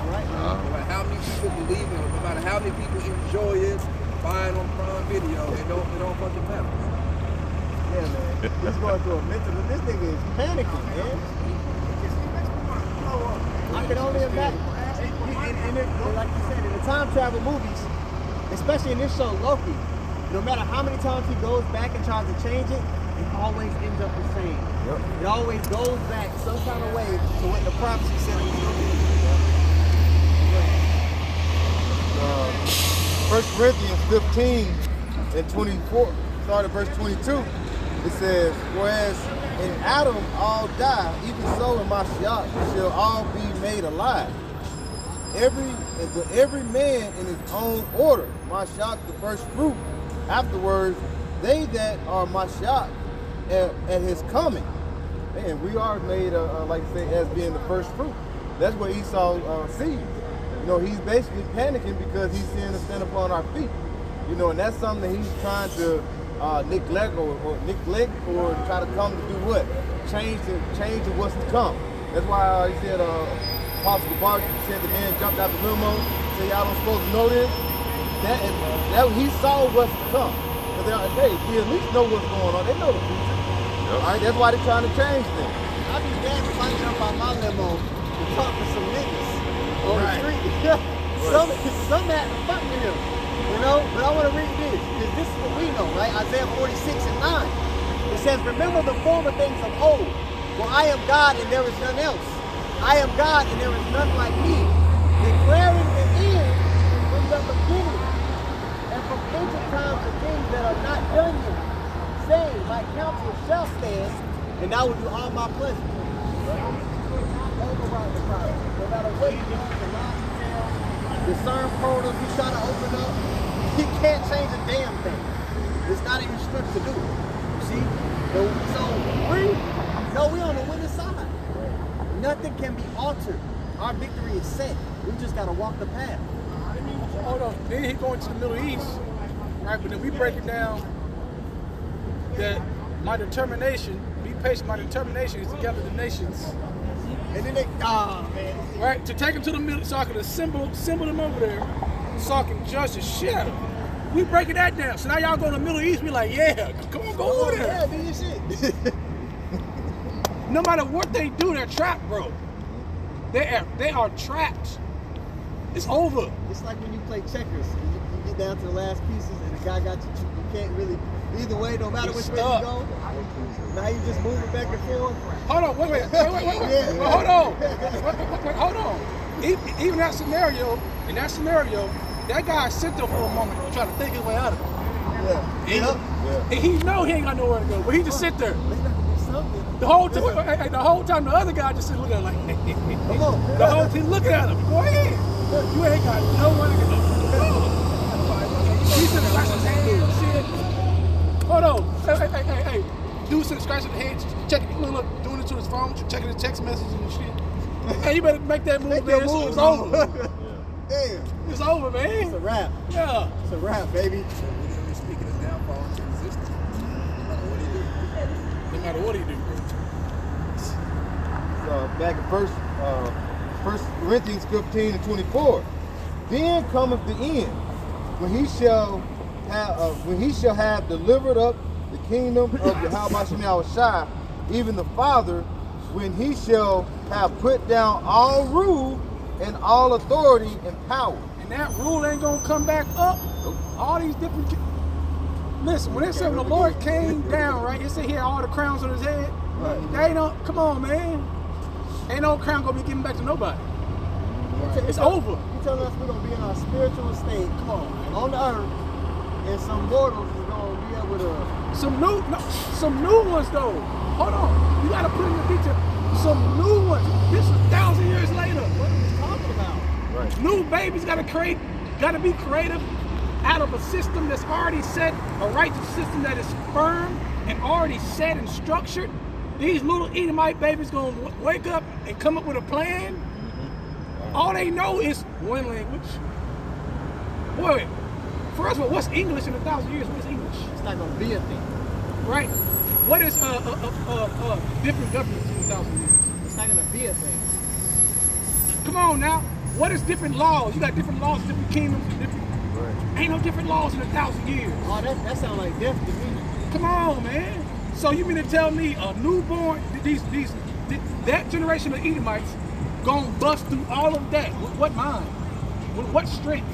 Right. No matter how many people believe in it, no matter how many people enjoy it, buy it on Prime Video, it don't fucking matter. Yeah, man. He's going through a mental. This nigga is panicking, man. I can only imagine. And like you said, in the time travel movies, especially in this show, Loki, no matter how many times he goes back and tries to change it, it always ends up the same. Yep. It always goes back some kind of way to what the prophecy said it was going to be. 1 Corinthians 15 and 24, start at verse 22. It says, whereas in Adam all die, even so in Mashiach shall all be made alive. Every man in his own order. Mashiach the first fruit. Afterwards, they that are Mashiach at his coming. Man, we are made, like I say, as being the first fruit. That's what Esau sees. You know, he's basically panicking because he's seeing us stand upon our feet. You know, and that's something that he's trying to neglect or try to come to do what? Change to what's to come. That's why he said, Apostle Gabar said the man jumped out the limo, said y'all don't supposed to know this. That he saw what's to come. Because they at least know what's going on. They know the future. All right, that's why they're trying to change things. I'd be damned if I jump out my limo to talk to some niggas on the street. Some had to fuck with him, you know? But I want to read this, because this is what we know, right? Isaiah 46 and 9. It says, remember the former things of old, for I am God and there is none else. I am God and there is none like me, declaring the end from the beginning, and from ancient times the things that are not done yet, saying, my counsel shall stand, and I will do all my pleasure. Override the problem. No matter what you do, the lies you tell, the CERN portals you try to open up, he can't change a damn thing. It's not in your script to do it. You see? So we on the winning side. Nothing can be altered. Our victory is set. We just gotta walk the path. Hold on. Then he going to the Middle East, right? But then we break it down that my determination, be patient, my determination is to gather the nations. And then they, man. Right? To take them to the middle, so I can assemble them over there, so I can judge the shit out of them. We breaking that down. So now y'all go to the Middle East, we like, yeah, come on, go over there. Yeah, do your shit. No matter what they do, they're trapped, bro. They are trapped. It's over. It's like when you play checkers. You get down to the last pieces and the guy got you. You can't really, either way, no matter which way you go. Now you just moving back and forth. Hold on, wait. Yeah. Well, hold on. Wait, hold on. Even that scenario, that guy sit there for a moment and try to think his way out of it. Yeah. And he know he ain't got nowhere to go, but he just sit there. The whole time the other guy just sit looking at him like, Come on. the whole team looking at him. Go ahead. You ain't got nowhere to go. He's in the scratching his head and shit. Hold on. Hey. Dude sitting scratching his head, checking, look, doing it to his phone, checking his text messages and shit. Hey, you better make that move, man. It's over. Damn. It's over, man. It's a wrap. Yeah. It's a wrap, baby. So we're literally speaking his downfall into existence. No matter what he do. Back in First Corinthians 15 and 24. Then cometh the end, when he shall have delivered up the kingdom of Yahweh Shem Yahushua, even the Father, when he shall have put down all rule and all authority and power. And that rule ain't gonna come back up. All these different. Listen, when it said when the Lord came down, right? It said he had all the crowns on his head. Right. They ain't no. Come on, man. Ain't no crown gonna be given back to nobody. It's over. You telling us we're gonna be in our spiritual state, come on the earth, and some mortals is gonna be able to. Some new ones though. Hold on. You gotta put in the picture. Some new ones. This is 1,000 years later. What are we talking about? Right. New babies gotta be creative out of a system that's already set, a righteous system that is firm and already set and structured. These little Edomite babies gonna wake up and come up with a plan. All they know is one language. Wait. First of all, what's English in 1,000 years? What's English? It's not gonna be a thing. Right? What is different governments in 1,000 years? It's not gonna be a thing. Come on now. What is different laws? You got different laws, different kingdoms, different. Right. Ain't no different laws in 1,000 years. Oh, that sounds like death to me. Come on, man. So you mean to tell me a newborn, that generation of Edomites gonna bust through all of that? With what mind? With what strength?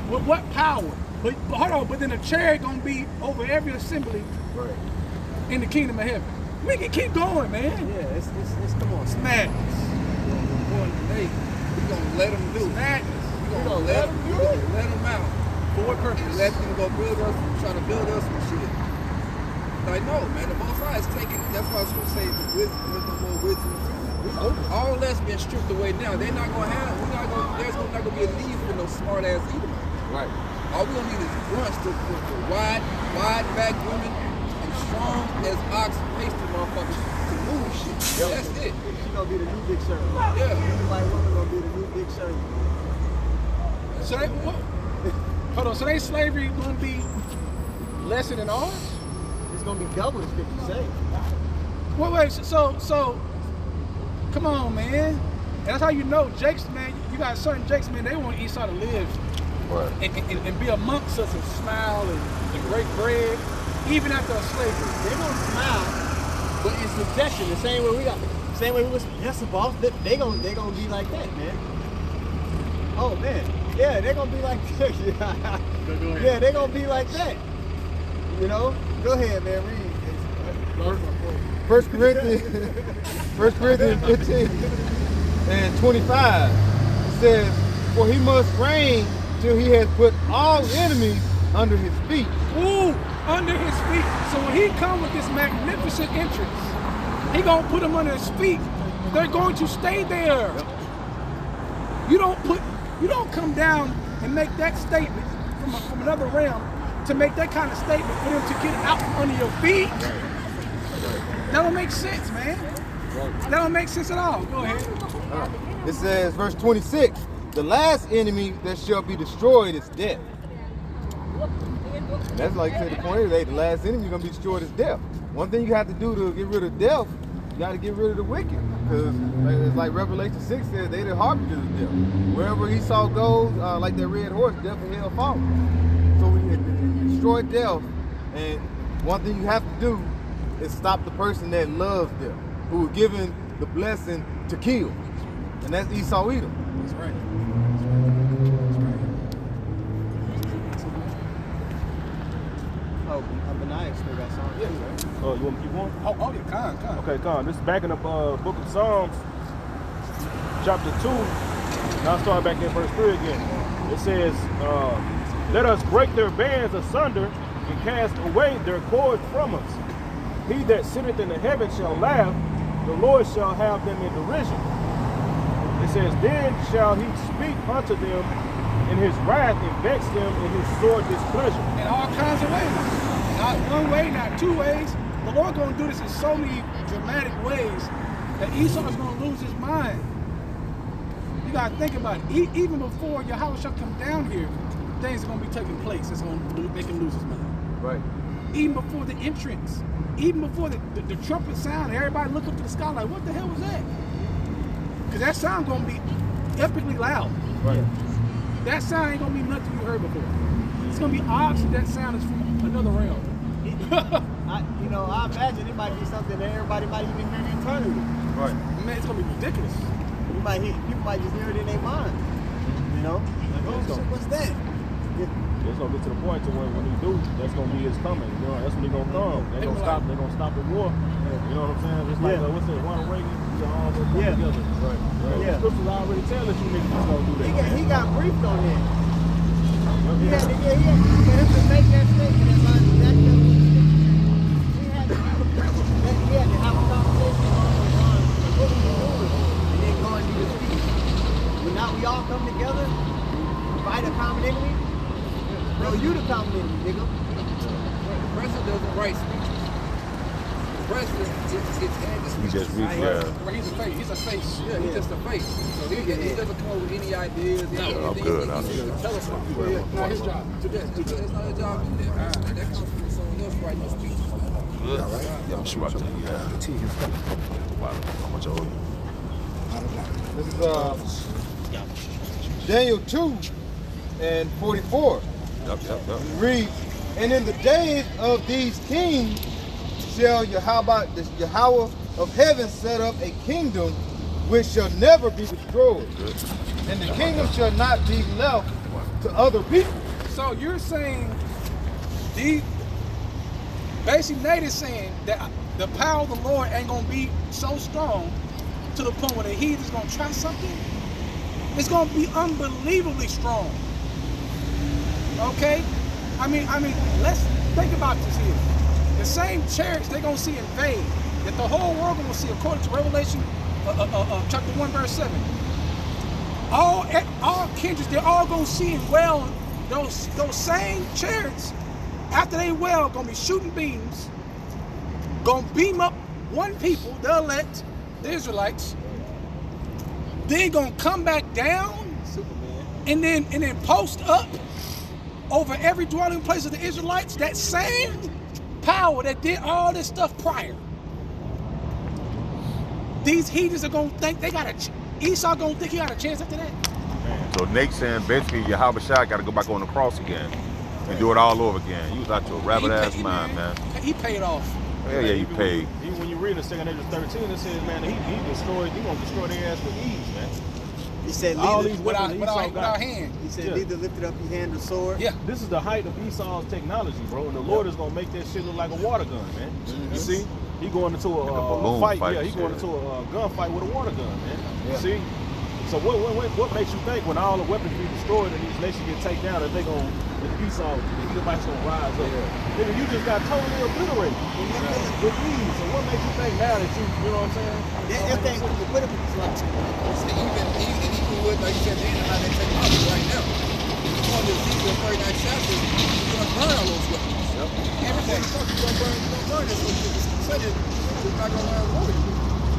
With what power? But hold on, but then the chariot gonna be over every assembly in the kingdom of heaven. We can keep going, man. Yeah, it's come on. It's madness. We're gonna let them do it. Madness. We're gonna let them do it. Let them out. For what purpose? Let them go build us, try to build us some shit. Like, no, man, the Most High is taking, that's why I was going to say the wisdom, more wisdom. All that's been stripped away now. They're not going to have, there's not going to be a need for no smart ass Edomites. Right. All we're going to need is grunts to wide back women and strong as ox pasty motherfuckers to move shit. Yep. That's it. She's going to be the new big servant. Yeah. Like women going to be the new big servant. So they, hold on, so they slavery gonna be lesser than ours? It's going to be double the 50 say. Wait, so Come on, man. And that's how you know Jakes, man. You got certain Jakes, man, they want Esau to live and be amongst us and smile and break bread, even after slavery. They're gonna smile, but in subjection, the same way we was. That's the boss. They gonna be like that, man. Oh man, yeah, they're gonna be like that. Yeah, they're gonna be like that. You know, go ahead, man. Read. 1 Corinthians 15 and 25. It says, "For he must reign till he has put all enemies under his feet." Ooh, under his feet. So when he come with this magnificent entrance, he gonna put them under his feet. They're going to stay there. You don't come down and make that statement from another realm to make that kind of statement for them to get out from under your feet. That don't make sense, man. That don't make sense at all. Go ahead. It says, verse 26, "The last enemy that shall be destroyed is death." And that's like you said, the point is, the last enemy you're going to be destroyed is death. One thing you have to do to get rid of death, you got to get rid of the wicked. Because it's like Revelation 6 says, they that harbingers of death. Wherever Esau goes, like that red horse, death and hell follow. So we destroy death. And one thing you have to do is stop the person that loves death, who was given the blessing to kill. And that's Esau Edom. That's right. Oh, Benaiah still got songs too, right? You want me to keep going? Oh yeah, con. Okay, come. This is back in the book of Psalms, chapter 2. Now start back in verse 3 again. It says, "Let us break their bands asunder and cast away their cords from us. He that sitteth in the heavens shall laugh, the Lord shall have them in derision." It says, "Then shall he speak unto them in his wrath and vex them in his sore displeasure." In all kinds of ways. Not one way, not two ways. The Lord gonna do this in so many dramatic ways that Esau is gonna lose his mind. You gotta think about it. Even before Yahweh shall come down here, things are gonna be taking place that's gonna make him lose his mind. Right. Even before the entrance, even before the trumpet sound, everybody look up to the sky like, what the hell was that? Because that sound gonna be epically loud. Right. That sound ain't gonna be nothing you heard before. It's gonna be obvious that sound is from another realm. I imagine it might be something that everybody might even hear in eternity. Right. Man, it's gonna be ridiculous. People might just hear it in their mind. You know? Like, oh shit, what's that? It's gonna get to the point to when he do, that's gonna be his coming. You know, that's when he gonna come. They're gonna stop the war. You know what I'm saying? It's like what's it? Ronald Reagan, you all come together. Right. Yeah. The scriptures already tell us you niggas just gonna do that. He got briefed on that. He had to for him to make that statement as long as that he had to have a conversation on what he was doing and then go and do the speech. When now we all come together, fight a common enemy. Bro, you the common enemy, nigga. The president doesn't write speeches. The president gets handed He just speeches. reads, He's a face. He's a face. Yeah, he's just a face. So he doesn't come up with any ideas. I'm good. I'm He good. tell us something. It's not his job. It's not his job to do that. That comes from someone else writing those speeches. Good. Yeah, I'm sure I can. Yeah. How much old? This is Daniel 2 and 44. Yep. It reads, "And in the days of these kings shall Yahweh of heaven set up a kingdom which shall never be destroyed. Good. And the kingdom shall not be left to other people." So you're saying, basically Nate is saying that the power of the Lord ain't gonna be so strong to the point where the heathen's gonna try something. It's gonna be unbelievably strong. Okay? I mean, let's think about this here. The same chariots they're gonna see invade, that the whole world gonna see, according to Revelation chapter 1, verse 7. All kindreds, they're all gonna see and well those same chariots, after they well, gonna be shooting beams, gonna beam up one people, the elect, the Israelites, then gonna come back down, and then post up over every dwelling place of the Israelites, that same power that did all this stuff prior. these heathens are gonna think they got Esau gonna think he got a chance after that. So Nate saying basically Yahweh Shai got to go back on the cross again and do it all over again. You was out your rabbit ass mind, man. He paid off. Yeah, he paid. When you read the 2 Ezra 13, it says, man, he gonna destroy their ass with ease, man. He said, All neither, these Without weapons Esau got. hand. he said, Yeah. neither lifted up your hand or sword. Yeah. This is the height of Esau's technology, bro, and the Lord is gonna make that shit look like a water gun, man. You see, he going into a balloon fight. fight, Yeah, he going shit. into a gunfight with a water gun, man. Yeah. See, so what makes you think when all the weapons be destroyed and these nations get taken down that they gonna Esau, the Edomites gonna rise up? Nigga, you just got totally obliterated with ease. So what makes you think now that you know what I'm saying? Everything you put up is like, So even with, like you said, the how they technology right now. On the Ezekiel 39 chapter, you're gonna burn all those weapons. Everything you're gonna burn this weapons. Said it, you're not gonna learn warrior.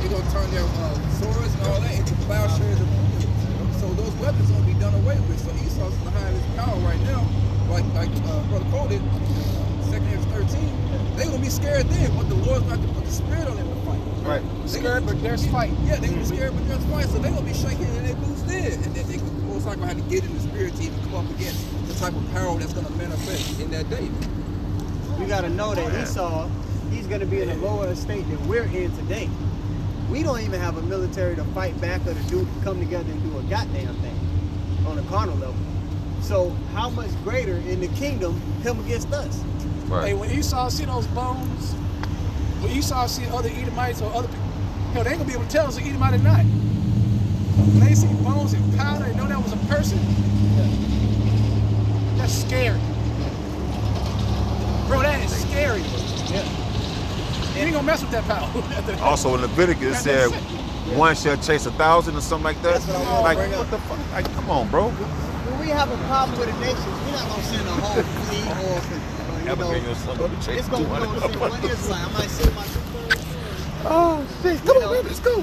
They're gonna turn their swords and all that into plowshares and bullets. So those weapons are gonna be done away with. So Esau's behind his power right now, like Brother quoted, 2 Ezra 13. They're gonna be scared then, but the Lord's not gonna put the spirit on them to fight. right. Scared, but there's fight. Yeah, they're gonna be scared, but there's fight. So they're gonna be shaking in their boots then, and then they most likely have to get in the spirit to even come up against the type of power that's gonna manifest in that day. We got to know that Esau, he's going to be in a lower state than we're in today. We don't even have a military to fight back or to come together and do a goddamn thing on a carnal level. So how much greater in the kingdom him against us? Right. Hey, when Esau see those bones, when Esau see other Edomites or other people, hell, they ain't gonna be able to tell us an Edomite or not. When they see bones and powder, they know that was a person. That's scary. Bro, that is scary. Yeah. You ain't gonna mess with that power. Also in Leviticus it said one shall chase 1,000 or something like that. That's what I wanna Like bring what up. the fuck? Like come on, bro. When we have a problem with a nation, we're not going to send a whole fleet or, Abigail's son gonna be chasing it's going to 200 send one Israelite. I might send my 2/3. Oh shit! Come on, man, let's go.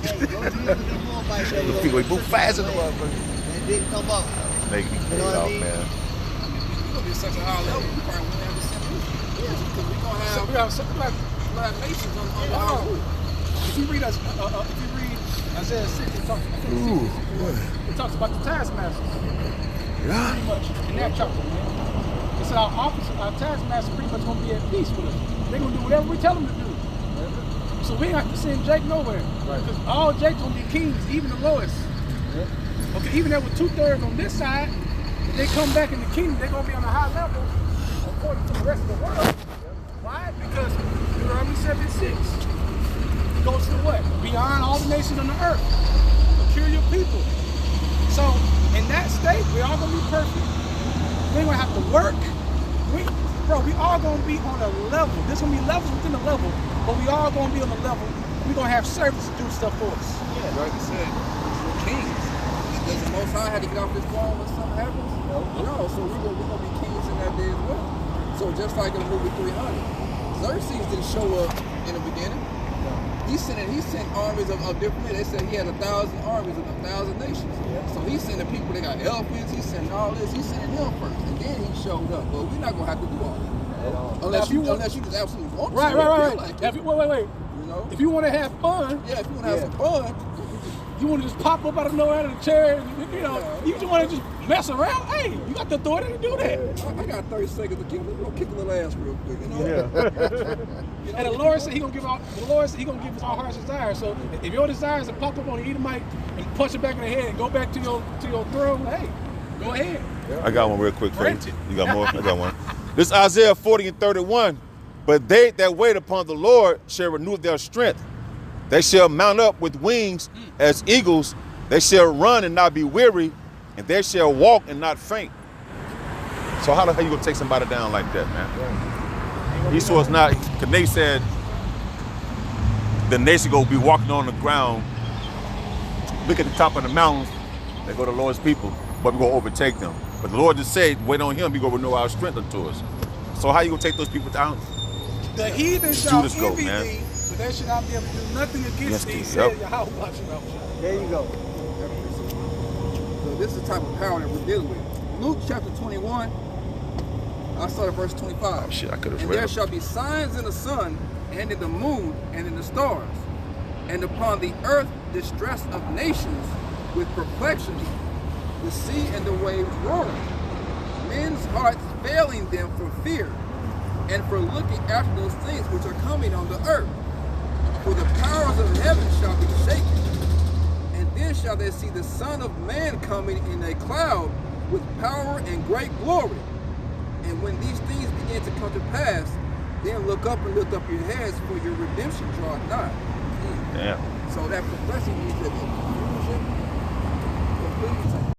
Hey, go deal with them Moabites that Those go- people move fast in the motherfucker. that didn't come up. Make me You pay know what I off, mean? man. It's gonna be such a high level. We probably won't have the same because we're gonna have a lot of nations on our rule. If you read Isaiah 6, it talks about the taskmasters. Pretty much in that chapter, man. It said our taskmaster pretty much gonna be at peace with us. They're gonna do whatever we tell them to do. So we ain't have to send Jake nowhere. Because all Jake's gonna be kings, even the lowest. Okay, even there with 2/3 on this side, if they come back in the kingdom, they're gonna be on a high level according to the rest of the world. Why? Because Deuteronomy 7:6 goes to what? Beyond all the nations on the earth. Peculiar people. So in that state, we all gonna be perfect. We ain't gonna have to work. We all gonna be on a level. There's gonna be levels within the level, but we all gonna be on the level. We gonna have servants to do stuff for us. Yeah, like you said, we're kings. Does the Most High have to get off his throne when something happens? No. So we're gonna be kings in that day as well. So just like in the movie 300, Xerxes didn't show up in the beginning. He sent armies of different men. They said he had 1,000 armies of 1,000 nations. So he's sending people that got elephants. He's sending all this. He's sending him first, and then he showed up. But we're not gonna have to do all that unless you just absolutely want to. Right. Like Wait. You know? If you want to have fun, Yeah, if you want to have some fun, you want to just pop up out of nowhere out of the chair, and, you just want to just mess around. Hey, you got the authority to do that. I got 30 seconds to kick a little ass real quick. You know? Yeah. And the Lord said He gonna give us our heart's desire. So if your desire is to pop up on the Edomite and punch it back in the head and go back to your throne, hey, go ahead. I got one real quick for you. Rent it. You got more? I got one. This is Isaiah 40:31. But they that wait upon the Lord shall renew their strength. They shall mount up with wings as eagles. They shall run and not be weary, and they shall walk and not faint. So how the hell you gonna take somebody down like that, man? Esau's not, because they said the nation gonna be walking on the ground, look at the top of the mountains, they go to the Lord's people, but we're gonna overtake them. But the Lord just said, wait on him, he gonna renew our strength unto us. So how you gonna take those people down? The heathen shall Judas go, envy man. thee, but they shall not be able to do nothing against Yes, thee, yep. said Yahweh. There you go. So this is the type of power that we're dealing with. Luke chapter 21, I started verse 25. Shit, I could have And read there it. shall be signs in the sun, and in the moon, and in the stars. And upon the earth distress of nations with perplexity, the sea and the waves roaring, men's hearts failing them for fear, and for looking after those things which are coming on the earth. For the powers of heaven shall be shaken, and then shall they see the Son of Man coming in a cloud with power and great glory. And when these things begin to come to pass, then look up and lift up your heads, for your redemption draweth nigh. Damn. So that perplexity means that the confusion,